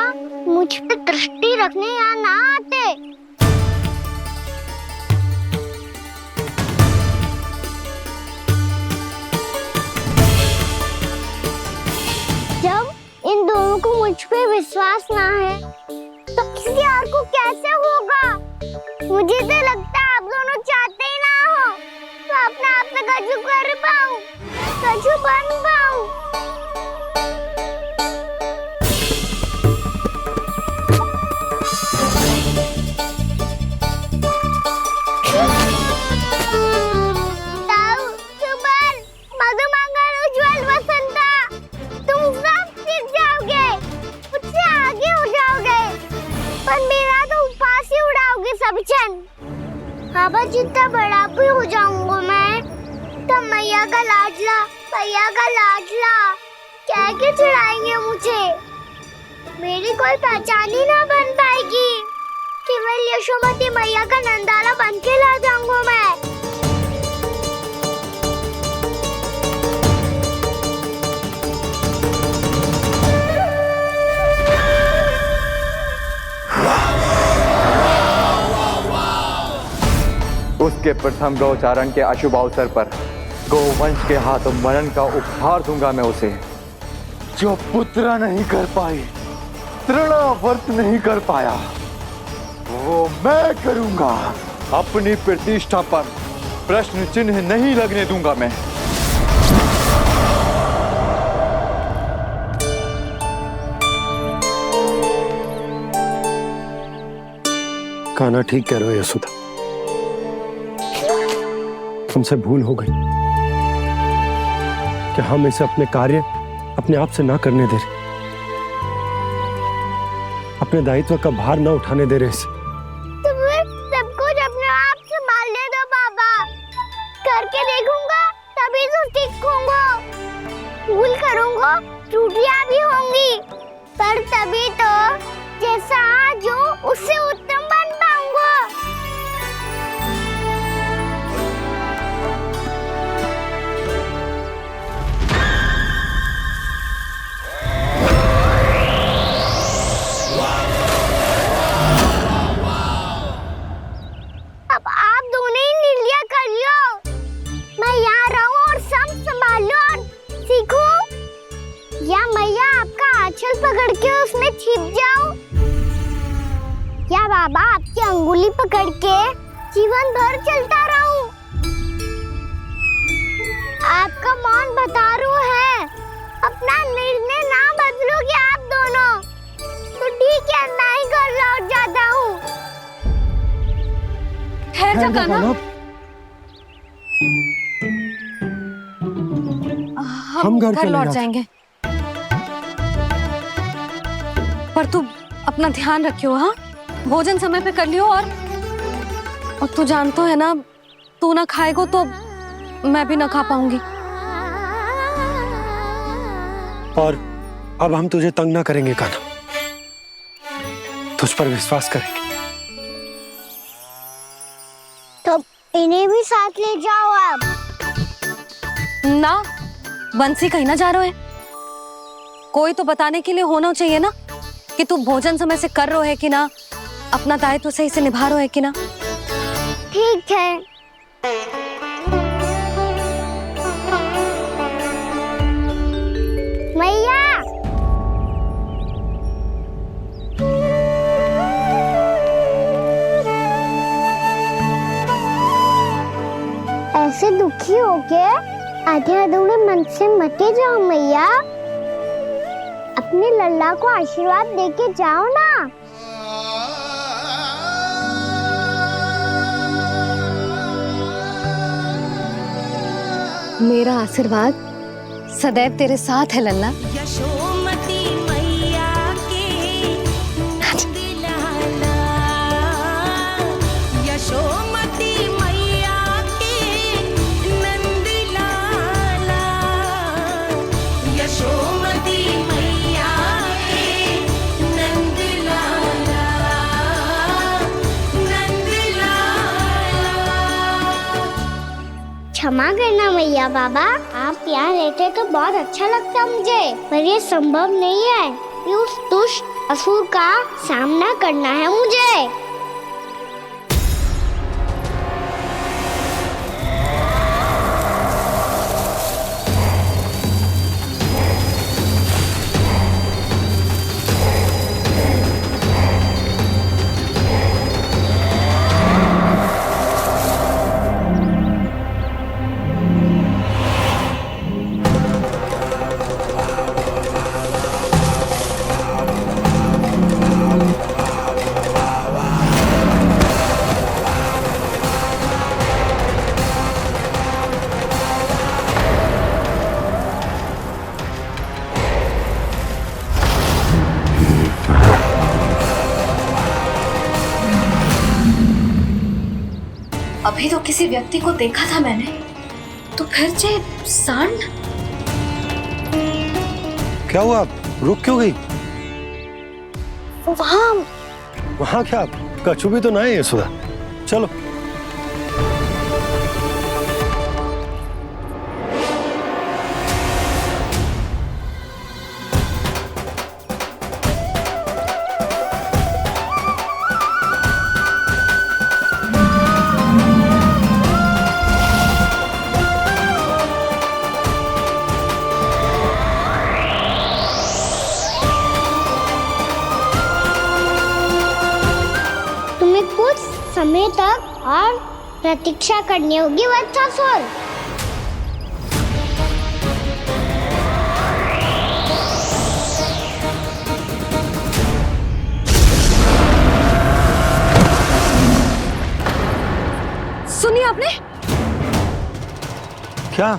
मुझ पे दृष्टि रखने यहाँ ना आते। जब इन दोनों को मुझ पे विश्वास ना है तो किसी और को कैसे होगा? मुझे तो लगता है आप दोनों चाहते ही ना हो तो अपने आप में गजू कर पाऊं, गजू बन पाऊं। ताऊ, सुबल, मधुमंगल, उज्जवल, वसंता, तुम सब सीख जाओगे, मुझसे आगे हो जाओगे, पर मेरा तो उपवास ही उड़ाओगे सब जन। बाबा जितना बड़ा भी हो जाऊंगा मैं, तब मैया का लाडला, भैया का लाडला कह के चिढ़ाएंगे मुझे। मेरी कोई पहचान ही ना बन पाएगी, केवल यशोमती मैया का नंदाला बन के ला जाऊंगा मैं। उसके प्रथम गौचारण के अशुभ अवसर पर गोवंश के हाथों मरण का उपहार दूंगा मैं उसे। जो पुत्र नहीं कर पाई, तृणावर्त नहीं कर पाया, वो मैं करूंगा। अपनी प्रतिष्ठा पर प्रश्न चिन्ह नहीं लगने दूंगा मैं। कान्हा ठीक कह रहे हो यशोदा, हमसे भूल हो गई कि हम इसे अपने कार्य अपने आप से ना करने दे रहे, अपने दायित्व का भार ना उठाने दे रहे इसे। तो फिर सब कुछ अपने आप संभालने दो बाबा, करके देखूंगा तभी तो सीखूंगा। भूल करूंगा, त्रुटियां भी होंगी, पर तभी तो जैसा आज हूं उससे उत्तम बन पाऊंगा। अब आप दोनों ही निर्णय कर लो, मैं यहाँ रहूं और सब संभालूं और सीखूं, या मैया आपका आंचल पकड़ के उसमें छिप जाऊं, या बाबा आपकी अंगुली पकड़ के जीवन भर चलता रहूं। आपका मौन बतारू है, अपना निर्णय ना बदलोगे आप दोनों तो ठीक है, मैं ही घर लौट जाता हूँ। ठहर जा कान्हा, हम घर लौट जाएंगे, पर तू अपना ध्यान रखियो। हाँ, भोजन समय पे कर लियो, और तू जानतो है ना, तू ना खाएगो तो मैं भी ना खा पाऊंगी। और अब हम तुझे तंग ना करेंगे कान्हा, तुझ पर विश्वास करेंगे। तो इन्हें भी साथ ले जाओ आप। ना, बंसी कहीं ना जा रहे है, कोई तो बताने के लिए होना चाहिए ना कि तू भोजन समय से कर रहा है कि ना, अपना दायित्व सही से निभा रहा है कि ना। ठीक है। मैया, ऐसे दुखी हो के आधे अधूरे मन से मत जाओ मैया, अपने लल्ला को आशीर्वाद देके जाओ ना। मेरा आशीर्वाद सदैव तेरे साथ है लल्ला। यशोमती मैया के नंद लाला, यशोमती मैया के नंद लाला, यशोमती मैया के नंद लाला, नंद लाला। क्षमा करना मैया बाबा, आप यहाँ रहते तो बहुत अच्छा लगता मुझे, पर ये संभव नहीं है कि उस दुष्ट असुर का सामना करना है मुझे। अभी तो किसी व्यक्ति को देखा था मैंने, तो फिर जे सांड। क्या हुआ, रुक क्यों गई? वहां क्या, कछु भी तो ना है यशोदा। चलो। कुछ समय तक और प्रतीक्षा करनी होगी वत्सासुर। सुनिए आपने क्या?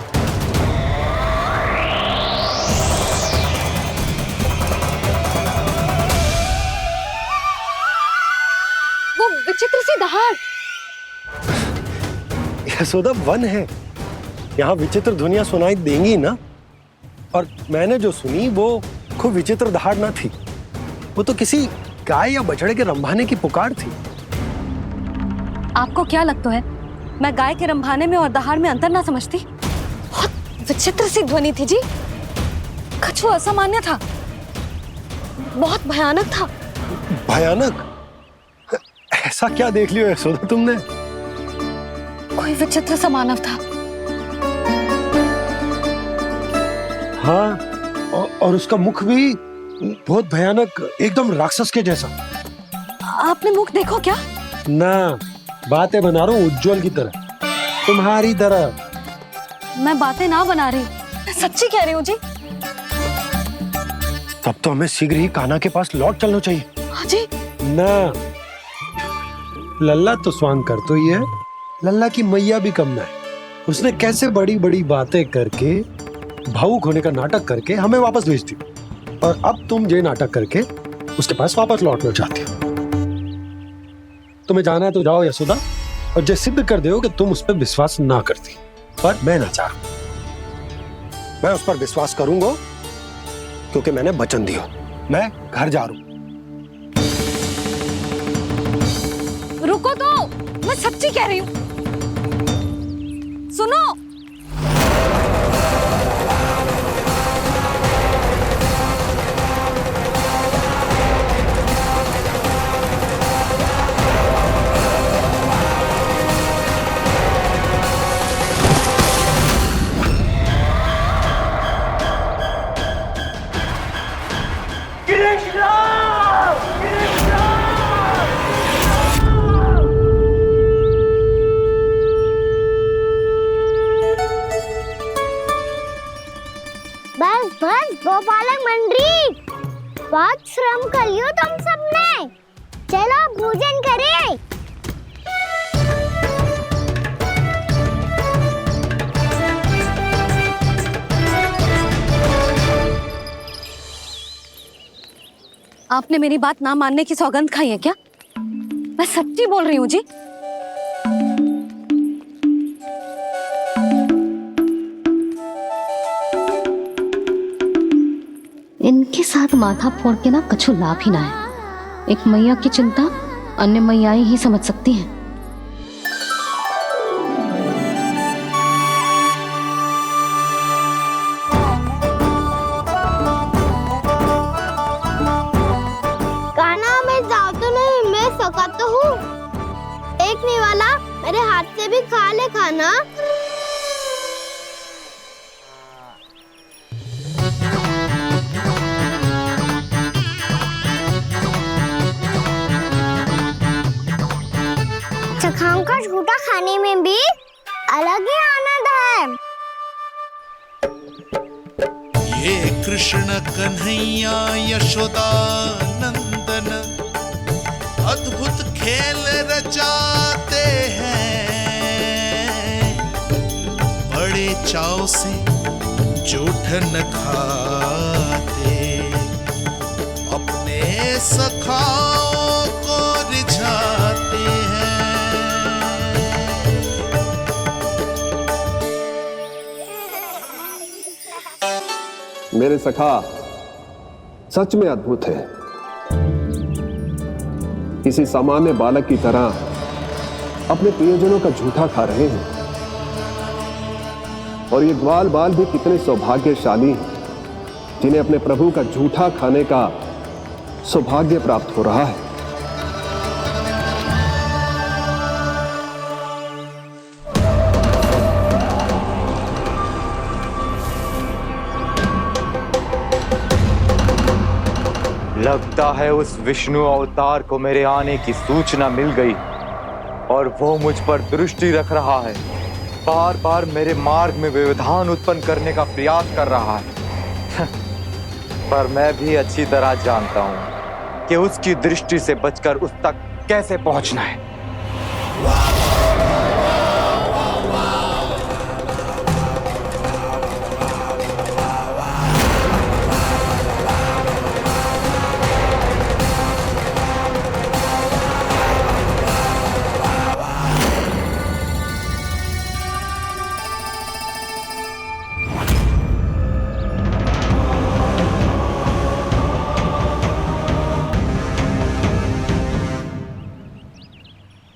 वो विचित्र सी दहाड़। यशोदा, वन है, यहाँ विचित्र ध्वनियां सुनाई देंगी ना। और मैंने जो सुनी वो खूब विचित्र दहाड़ ना थी, वो तो किसी गाय या बछड़े के रंभाने की पुकार थी। आपको क्या लगता है मैं गाय के रंभाने में और दहाड़ में अंतर ना समझती? बहुत विचित्र सी ध्वनि थी जी, कछु असामान्य था, बहुत भयानक था। भयानक? ऐसा क्या देख लियो यशोदा तुमने? कोई विचित्र सा मानव था। हाँ, और उसका मुख भी बहुत भयानक, एकदम राक्षस के जैसा। आपने मुख देखो क्या? ना, बातें बना रहा हूँ उज्जवल की तरह, तुम्हारी तरह। मैं बातें ना बना रही, मैं सच्ची कह रही हूँ जी। तब तो हमें शीघ्र ही कान्हा के पास लौट चलना चाहिए। हाँ जी। ना, लल्ला तो स्वांग कर तो ही है, लल्ला की मैया भी कम ना है। उसने कैसे बड़ी बड़ी बातें करके, भावुक होने का नाटक करके हमें वापस भेज दी, और अब तुम ये नाटक करके उसके पास वापस लौटना चाहती हो। तुम्हें जाना है तो जाओ यशोदा, और जो सिद्ध कर दो कि तुम उस पर विश्वास ना करती। पर मैं ना चाह, मैं उस पर विश्वास करूंगा क्योंकि मैंने वचन दिया। मैं घर जा रहा हूं। रुको तो, मैं सच्ची कह रही हूँ। सुनो, बस बस गोपालक मंडली, बहुत श्रम कर लियो तुम सबने। चलो भोजन करें। आपने मेरी बात ना मानने की सौगंध खाई है क्या? मैं सच्ची बोल रही हूँ जी। इनके साथ माथा फोड़ के ना कछु लाभ ही ना है। एक मैया की चिंता अन्य मैयाएं ही समझ सकती हैं। थका तो हूँ। एक नहीं वाला मेरे हाथ से भी खा ले खाना। चखाओं का झूठा खाने में भी अलग ही आनंद है। ये कृष्ण कन्हैया यशोदा नंदन अद्भुत खेल रचाते हैं, बड़े चाव से जूठ न खाते, अपने सखाओं को रिझाते हैं। मेरे सखा सच में अद्भुत है। किसी सामान्य बालक की तरह अपने प्रियजनों का झूठा खा रहे हैं। और ये ग्वाल बाल भी कितने सौभाग्यशाली हैं जिन्हें अपने प्रभु का झूठा खाने का सौभाग्य प्राप्त हो रहा है। लगता है उस विष्णु अवतार को मेरे आने की सूचना मिल गई और वो मुझ पर दृष्टि रख रहा है। बार बार मेरे मार्ग में व्यवधान उत्पन्न करने का प्रयास कर रहा है। पर मैं भी अच्छी तरह जानता हूं कि उसकी दृष्टि से बचकर उस तक कैसे पहुंचना है।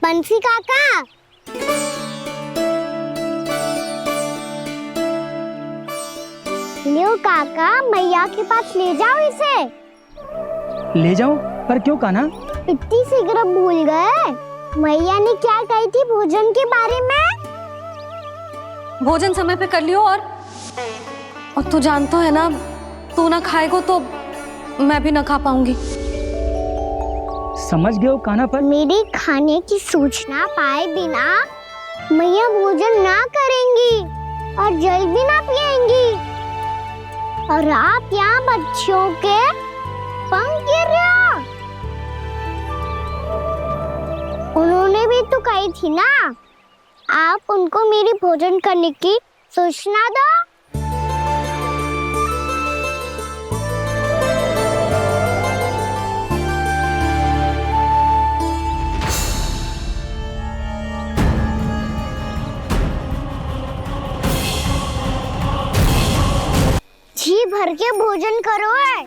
बंसी काका, लियो काका, मैया के पास ले जाओ इसे। ले जाओ? पर क्यों कान्हा? इतनी शीघ्र भूल गए? मैया ने क्या कही थी भोजन के बारे में? भोजन समय पे कर लियो। और तू जानता है ना, तू ना खाएगा तो मैं भी ना खा पाऊंगी। समझ गए हो कान्हा? पर मेरे खाने की सूचना पाए बिना मैया भोजन ना करेंगी और जल भी ना पिएंगी। और आप यहाँ बच्चों के पंख गिर रहे हो। उन्होंने भी तो कही थी ना, आप उनको मेरी भोजन करने की सूचना दो। जी भर के भोजन करो है,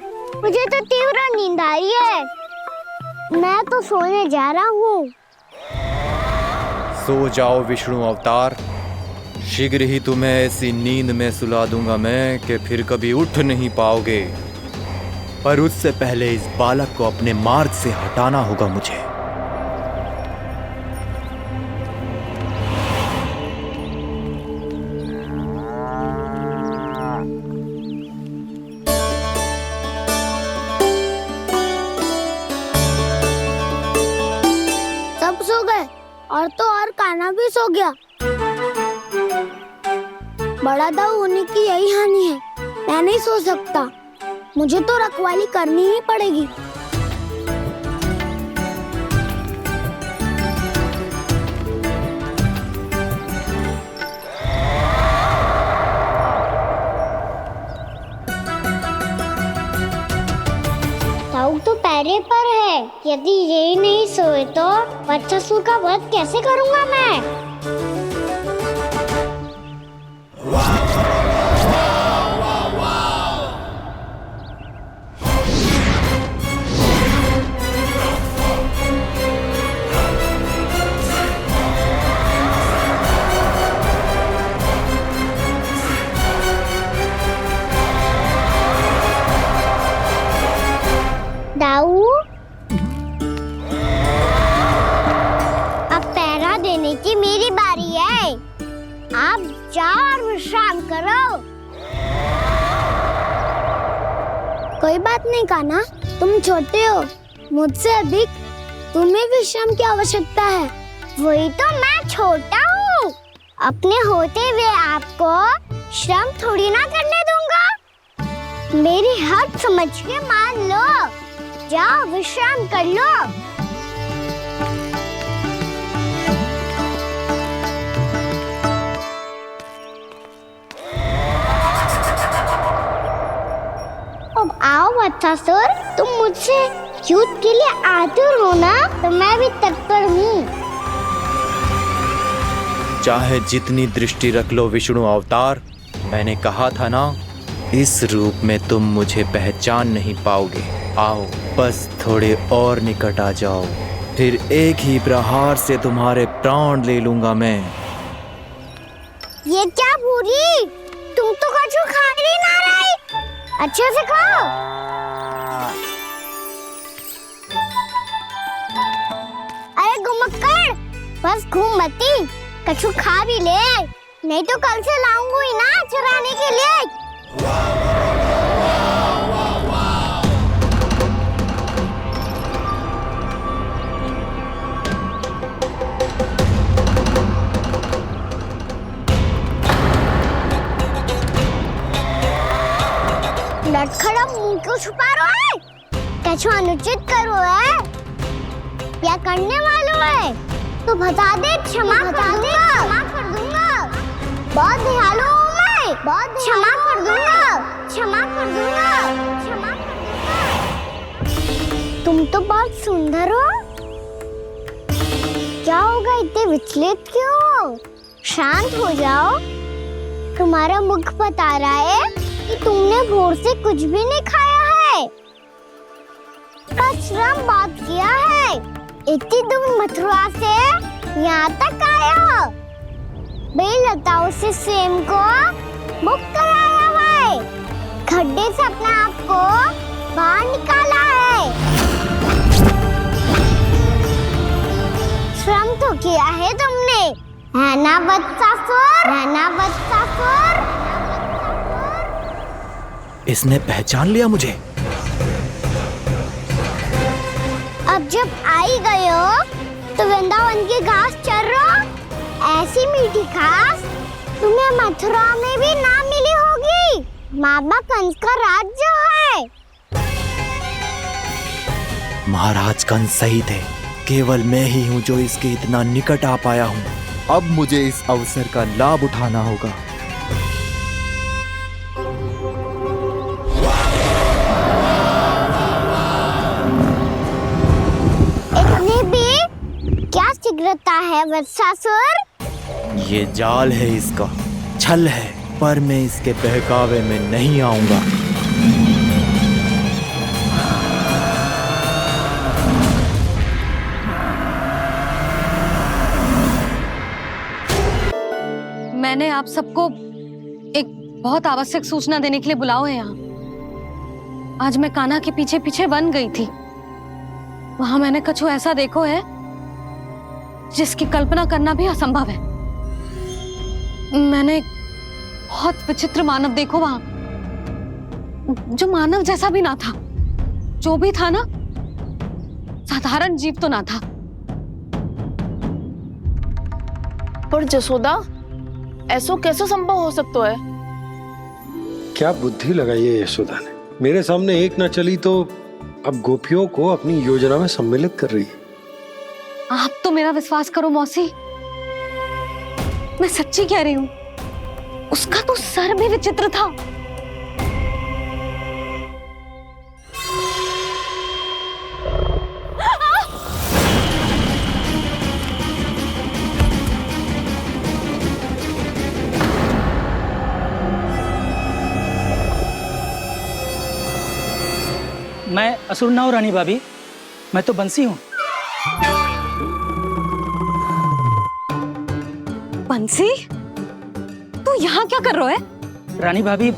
मुझे तो तीव्र नींद आ रही है। मैं तो सोने जा रहा हूँ। सो जाओ विष्णु अवतार, शीघ्र ही तुम्हें ऐसी नींद में सुला दूंगा मैं कि फिर कभी उठ नहीं पाओगे। पर उससे पहले इस बालक को अपने मार्ग से हटाना होगा मुझे। सब सो गए और तो और कान्हा भी सो गया। बड़ा दाऊ होने की यही हानि है। मैं नहीं सो सकता, मुझे तो रखवाली करनी ही पड़ेगी। दाऊ तो पैरे पर है। यदि ये नहीं सोए तो बच्चासुर का वध कैसे करूंगा मैं? दाऊ नहीं कान्हा, तुम छोटे हो, मुझसे अधिक तुम्हें विश्राम की आवश्यकता है। वही तो मैं छोटा हूँ, अपने होते हुए आपको श्रम थोड़ी ना करने दूंगा। मेरी हद समझ के मान लो, जाओ विश्राम कर लो। अब आओ वत्सासुर, तुम मुझसे युद्ध के लिए आतुर हो ना, तो मैं भी तत्पर हूँ। चाहे जितनी दृष्टि रख लो विष्णु अवतार, मैंने कहा था ना, इस रूप में तुम मुझे पहचान नहीं पाओगे। आओ बस थोड़े और निकट आ जाओ, फिर एक ही प्रहार से तुम्हारे प्राण ले लूंगा मैं। ये क्या भूरी, तुम तो कछु खा ही ना रही, अच्छे से खाओ। अरे घुमक्कड़, बस घूम मती, कछु खा भी ले, नहीं तो कल से लाऊंगी ही ना चुराने के लिए। लटखड़ा मुंह क्यों छुपा रहा है? कछु अनुचित करो है या करने वालों है तो बता दे, क्षमा कर दूंगा। बहुत दयालु हूँ मैं, बहुत क्षमा कर दूंगा। तुम तो बहुत सुंदर हो, क्या होगा, इतने विचलित क्यों हो? शांत हो जाओ, तुम्हारा मुख बता रहा है कि तुमने भोर से कुछ भी नहीं खाया है, श्रम बात किया है, इतनी दूर मथुरा से यहाँ तक आया हो, बेलताओं से स्वयं को मुक्त कराया हुआ है, खड्डे से अपने आप को बाहर निकाला है, श्रम तो किया है तुमने, है ना वत्सासुर? इसने पहचान लिया मुझे। अब जब आई गए हो तो वृंदावन की घास चर रहो, ऐसी मीठी घास तुम्हें मथुरा में भी ना मिली होगी। मामा कंस का राज्य है। महाराज कंस सही थे, केवल मैं ही हूँ जो इसके इतना निकट आ पाया हूँ। अब मुझे इस अवसर का लाभ उठाना होगा। इतने भी क्या शीघ्रता है वत्सासुर? ये जाल है इसका, छल है, पर मैं इसके बहकावे में नहीं आऊंगा। मैंने आप सबको एक बहुत आवश्यक सूचना देने के लिए बुलाओ है यहाँ। आज मैं कान्हा के पीछे पीछे वन गई थी, वहां मैंने कछु ऐसा देखो है जिसकी कल्पना करना भी असंभव है। मैंने बहुत विचित्र मानव देखो वहां, जो मानव जैसा भी ना था, जो भी था ना साधारण जीव तो ना था। पर जसोदा, ऐसो कैसे संभव हो सकता है? क्या बुद्धि लगाई है यशोदा ने, मेरे सामने एक ना चली तो अब गोपियों को अपनी योजना में सम्मिलित कर रही है। आप तो मेरा विश्वास करो मौसी, मैं सच्ची कह रही हूँ, उसका तो सर भी विचित्र था। मैं असुर ना हूं रानी भाभी, मैं तो बंसी हूँ। बंसी, तू यहाँ क्या कर रहा है? रानी भाभी,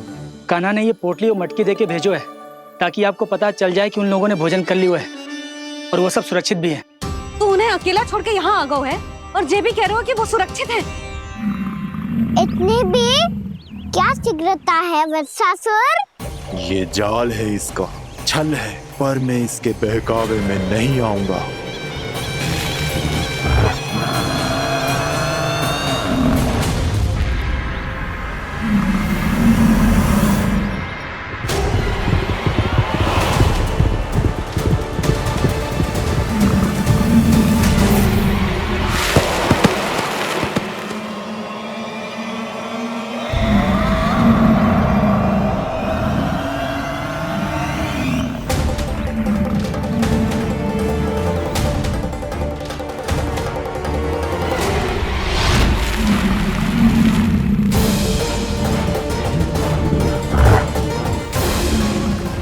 कान्हा ने ये पोटली और मटकी देके भेजो है ताकि आपको पता चल जाए कि उन लोगों ने भोजन कर लिया है और वो सब सुरक्षित भी है। तू उन्हें अकेला छोड़ के यहाँ आ गए है और ये भी कह रहे हो कि वो सुरक्षित है। इतनी भी क्या शीघ्रता है वत्सासुर? ये जाल है इसका, छल है, पर मैं इसके बहकावे में नहीं आऊंगा।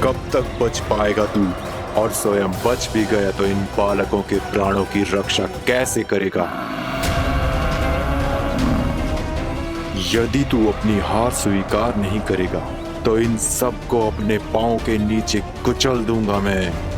कब तक बच पाएगा तू? और स्वयं बच भी गया तो इन बालकों के प्राणों की रक्षा कैसे करेगा? यदि तू अपनी हार स्वीकार नहीं करेगा तो इन सबको अपने पांव के नीचे कुचल दूंगा मैं।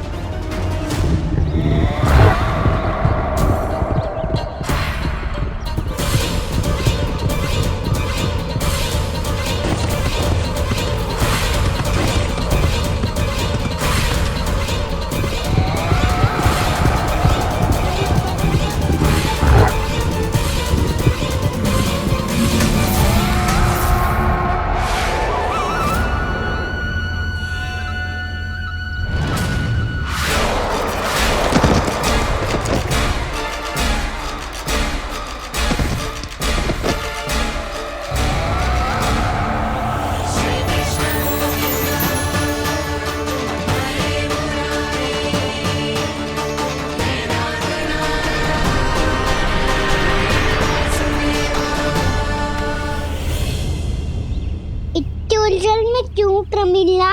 क्यों प्रमिला?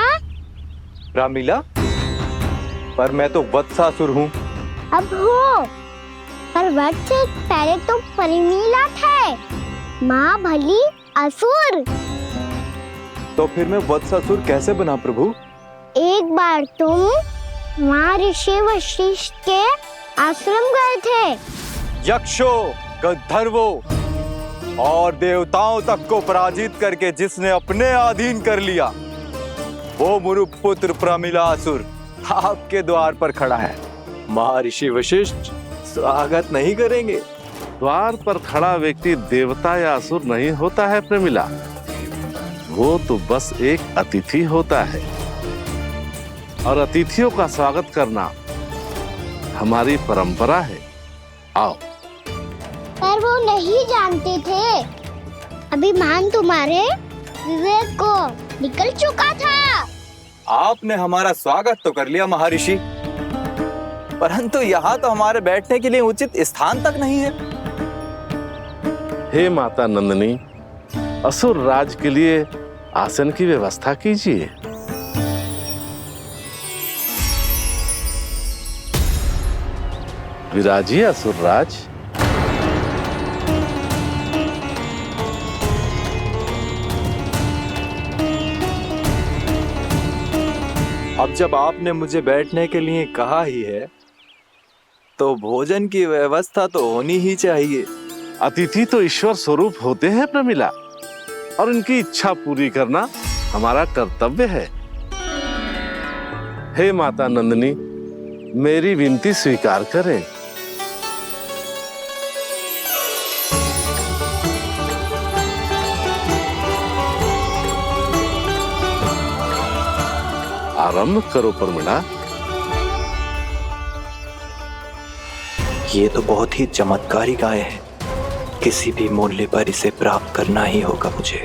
रामीला, पर मैं तो वत्सासुर हूँ। अब हो, पर वट से पहले तो प्रमिला थे, माँ भली असुर। तो फिर मैं वत्सासुर कैसे बना प्रभु? एक बार तुम माँ ऋषि वशिष्ठ के आश्रम गए थे। यक्षों, गंधर्वों और देवताओं तक को पराजित करके जिसने अपने अधीन कर लिया, वो मुरुपुत्र प्रमिलासुर आपके द्वार पर खड़ा है। महर्षि वशिष्ठ स्वागत नहीं करेंगे। द्वार पर खड़ा व्यक्ति देवता या असुर नहीं होता है प्रमिला, वो तो बस एक अतिथि होता है, और अतिथियों का स्वागत करना हमारी परंपरा है। आओ। पर वो नहीं जानते थे, अभिमान तुम्हारे विवेक को निकल चुका था। आपने हमारा स्वागत तो कर लिया महर्षि, परंतु यहाँ तो हमारे बैठने के लिए उचित स्थान तक नहीं है। हे माता नंदिनी, असुर राज के लिए आसन की व्यवस्था कीजिए। विराजिए असुर राज। अब जब आपने मुझे बैठने के लिए कहा ही है, तो भोजन की व्यवस्था तो होनी ही चाहिए। अतिथि तो ईश्वर स्वरूप होते हैं प्रमिला, और उनकी इच्छा पूरी करना हमारा कर्तव्य है। हे माता नंदिनी, मेरी विनती स्वीकार करें। आरंभ करो प्रमिला। ये तो बहुत ही चमत्कारी गाय है, किसी भी मूल्य पर इसे प्राप्त करना ही होगा मुझे।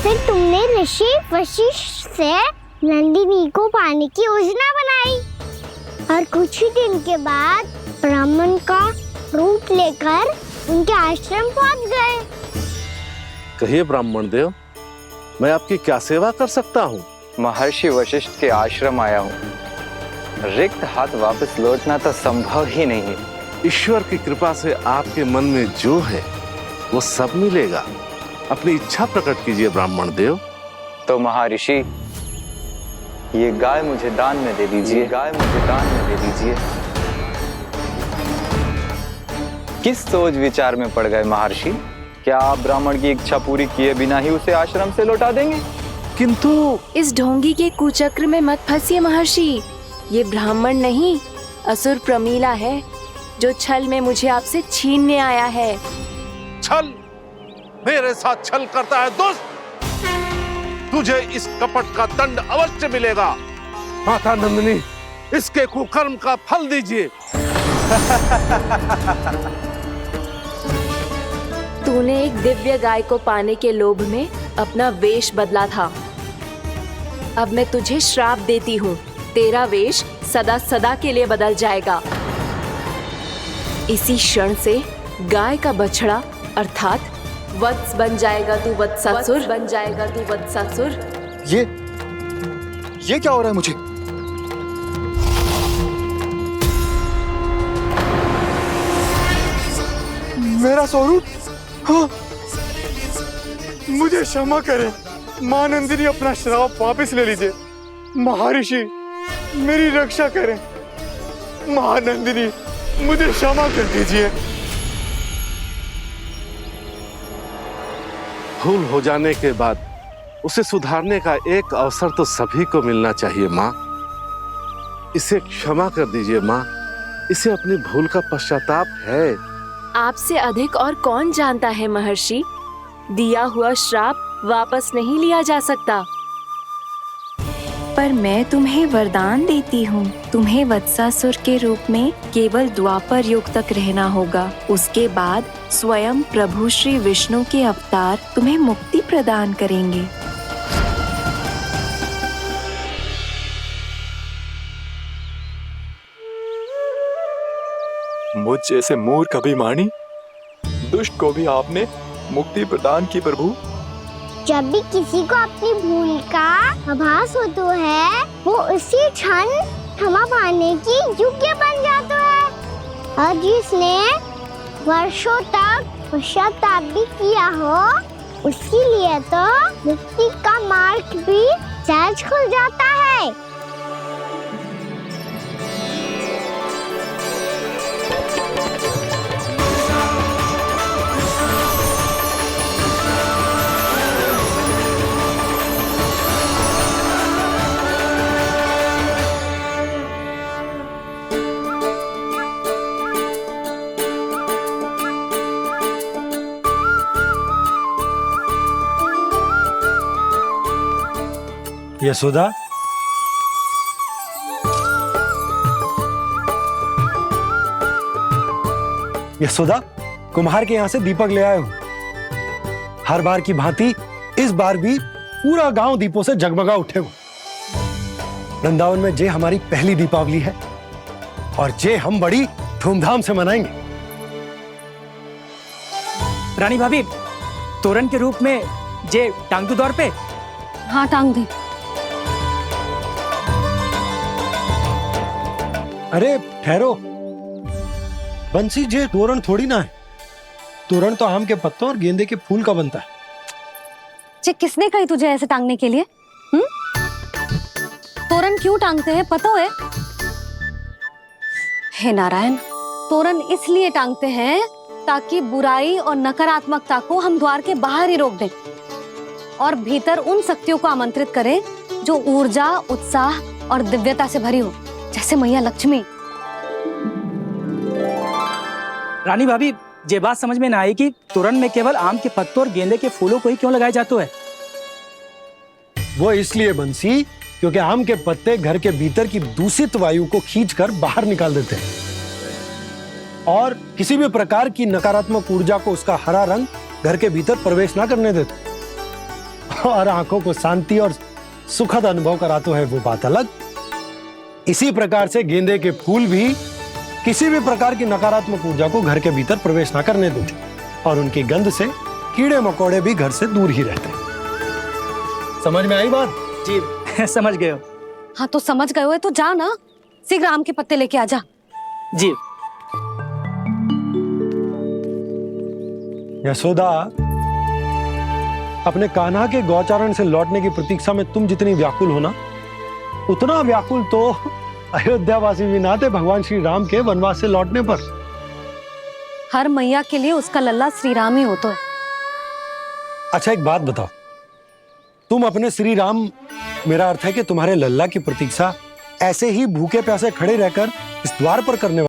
फिर तुमने ऋषि वशिष्ठ से नंदिनी को पाने की योजना बनाई, और कुछ ही दिन के बाद ब्राह्मण का रूप लेकर उनके आश्रम पहुंच गए। कहिए ब्राह्मण देव, मैं आपकी क्या सेवा कर सकता हूँ? महर्षि वशिष्ठ के आश्रम आया हूँ। रिक्त हाथ वापस लौटना तो संभव ही नहीं है। ईश्वर की कृपा से आपके मन में जो है वो सब मिलेगा। अपनी इच्छा प्रकट कीजिए ब्राह्मण देव। तो महर्षि, ये गाय मुझे दान में दे दीजिए। गाय मुझे दान में दे दीजिए। किस सोच विचार में पड़ गए महर्षि? क्या आप ब्राह्मण की इच्छा पूरी किए बिना ही उसे आश्रम से लौटा देंगे? किंतु इस ढोंगी के कुचक्र में मत फंसिए महर्षि। ये ब्राह्मण नहीं, असुर प्रमीला है, जो छल में मुझे आपसे छीनने आया है। छल? मेरे साथ छल करता है दुष्ट? तुझे इस कपट का दंड अवश्य मिलेगा। माता नंदिनी, इसके कुकर्म का फल दीजिए। तूने एक दिव्य गाय को पाने के लोभ में अपना वेश बदला था। अब मैं तुझे श्राप देती हूँ, तेरा वेश सदा सदा के लिए बदल जाएगा। इसी क्षण से गाय का बछड़ा अर्थात वत्स बन जाएगा तू वत्सासुर, बन जाएगा तू वत्सासुर। ये क्या हो रहा है मुझे? मेरा स्वरूप? हाँ। मुझे क्षमा करें मां नंदिनी, अपना श्राप वापस ले लीजिए। महर्षि मेरी रक्षा करें। मां नंदिनी मुझे क्षमा कर दीजिए। भूल हो जाने के बाद उसे सुधारने का एक अवसर तो सभी को मिलना चाहिए माँ। इसे क्षमा कर दीजिए माँ, इसे अपनी भूल का पश्चाताप है। आपसे अधिक और कौन जानता है महर्षि, दिया हुआ श्राप वापस नहीं लिया जा सकता। पर मैं तुम्हें वरदान देती हूँ, तुम्हें वत्सासुर के रूप में केवल द्वापर युग तक रहना होगा। उसके बाद स्वयं प्रभु श्री विष्णु के अवतार तुम्हें मुक्ति प्रदान करेंगे। मुझ जैसे मूर्ख अभिमानी दुष्ट को भी आपने मुक्ति प्रदान की प्रभु। जब भी किसी को अपनी भूल का आभास होता है, वो उसी क्षण क्षमा पाने की योग्य बन जाता है। और जिसने वर्षों तक पश्चाताप भी किया हो, उसके लिए तो मुक्ति का मार्ग भी सहज खुल जाता है। यशोदा, यशोदा, कुम्हार के यहाँ से दीपक ले आया हूं। हर बार की भांति इस बार भी पूरा गांव दीपों से जगमगा उठे हो। वृंदावन में जे हमारी पहली दीपावली है और जे हम बड़ी धूमधाम से मनाएंगे। रानी भाभी, तोरण के रूप में जे टांग दो द्वार पे। हाँ, टांग दी। अरे ठहरो, बंसी, जे तोरण थोड़ी ना है। तोरण तो आम के पत्तों और गेंदे के फूल का बनता है। जे किसने कही तुझे ऐसे टांगने के लिए? तोरण क्यों टांगते हैं पता है? हे नारायण, तोरण इसलिए टांगते हैं ताकि बुराई और नकारात्मकता को हम द्वार के बाहर ही रोक दें और भीतर उन शक्तियों को आमंत्रित करें जो ऊर्जा, उत्साह और दिव्यता से भरी हो, जैसे मैया लक्ष्मी। रानी भाभी, ये बात समझ में ना आई कि तोरण में केवल आम के पत्तों और गेंदे के फूलों को ही क्यों लगाया जाता है? वो इसलिए बंसी, क्योंकि आम के पत्ते घर के भीतर की दूषित वायु को खींचकर बाहर निकाल देते हैं और किसी भी प्रकार की नकारात्मक ऊर्जा को उसका हरा रंग घर के भीतर प्रवेश ना करने देते और आंखों को शांति और सुखद अनुभव कराता है, वो बात अलग। इसी प्रकार से गेंदे के फूल भी किसी भी प्रकार की नकारात्मक ऊर्जा को घर के भीतर प्रवेश ना करने देते और उनकी गंध से कीड़े मकोड़े भी घर से दूर ही रहते हैं। समझ में आई बात? जी समझ गए हो। हाँ तो समझ गए हो तो जा ना, शीघ्र आम के पत्ते लेके आ जा। जी। यशोदा, अपने कान्हा के गौचारण से लौटने की प्रतीक्षा में तुम जितनी व्याकुल हो ना, उतना व्याकुल तो अयोध्यावासी भी ना थे भगवान श्री राम के वनवास से लौटने पर। हर मैया के लिए उसका लल्ला श्री राम ही होता है। अच्छा एक बात बताओ, तुम अपने श्री राम, मेरा अर्थ है कि तुम्हारे लल्ला की प्रतीक्षा ऐसे ही भूखे प्यासे खड़े रहकर इस द्वार पर करने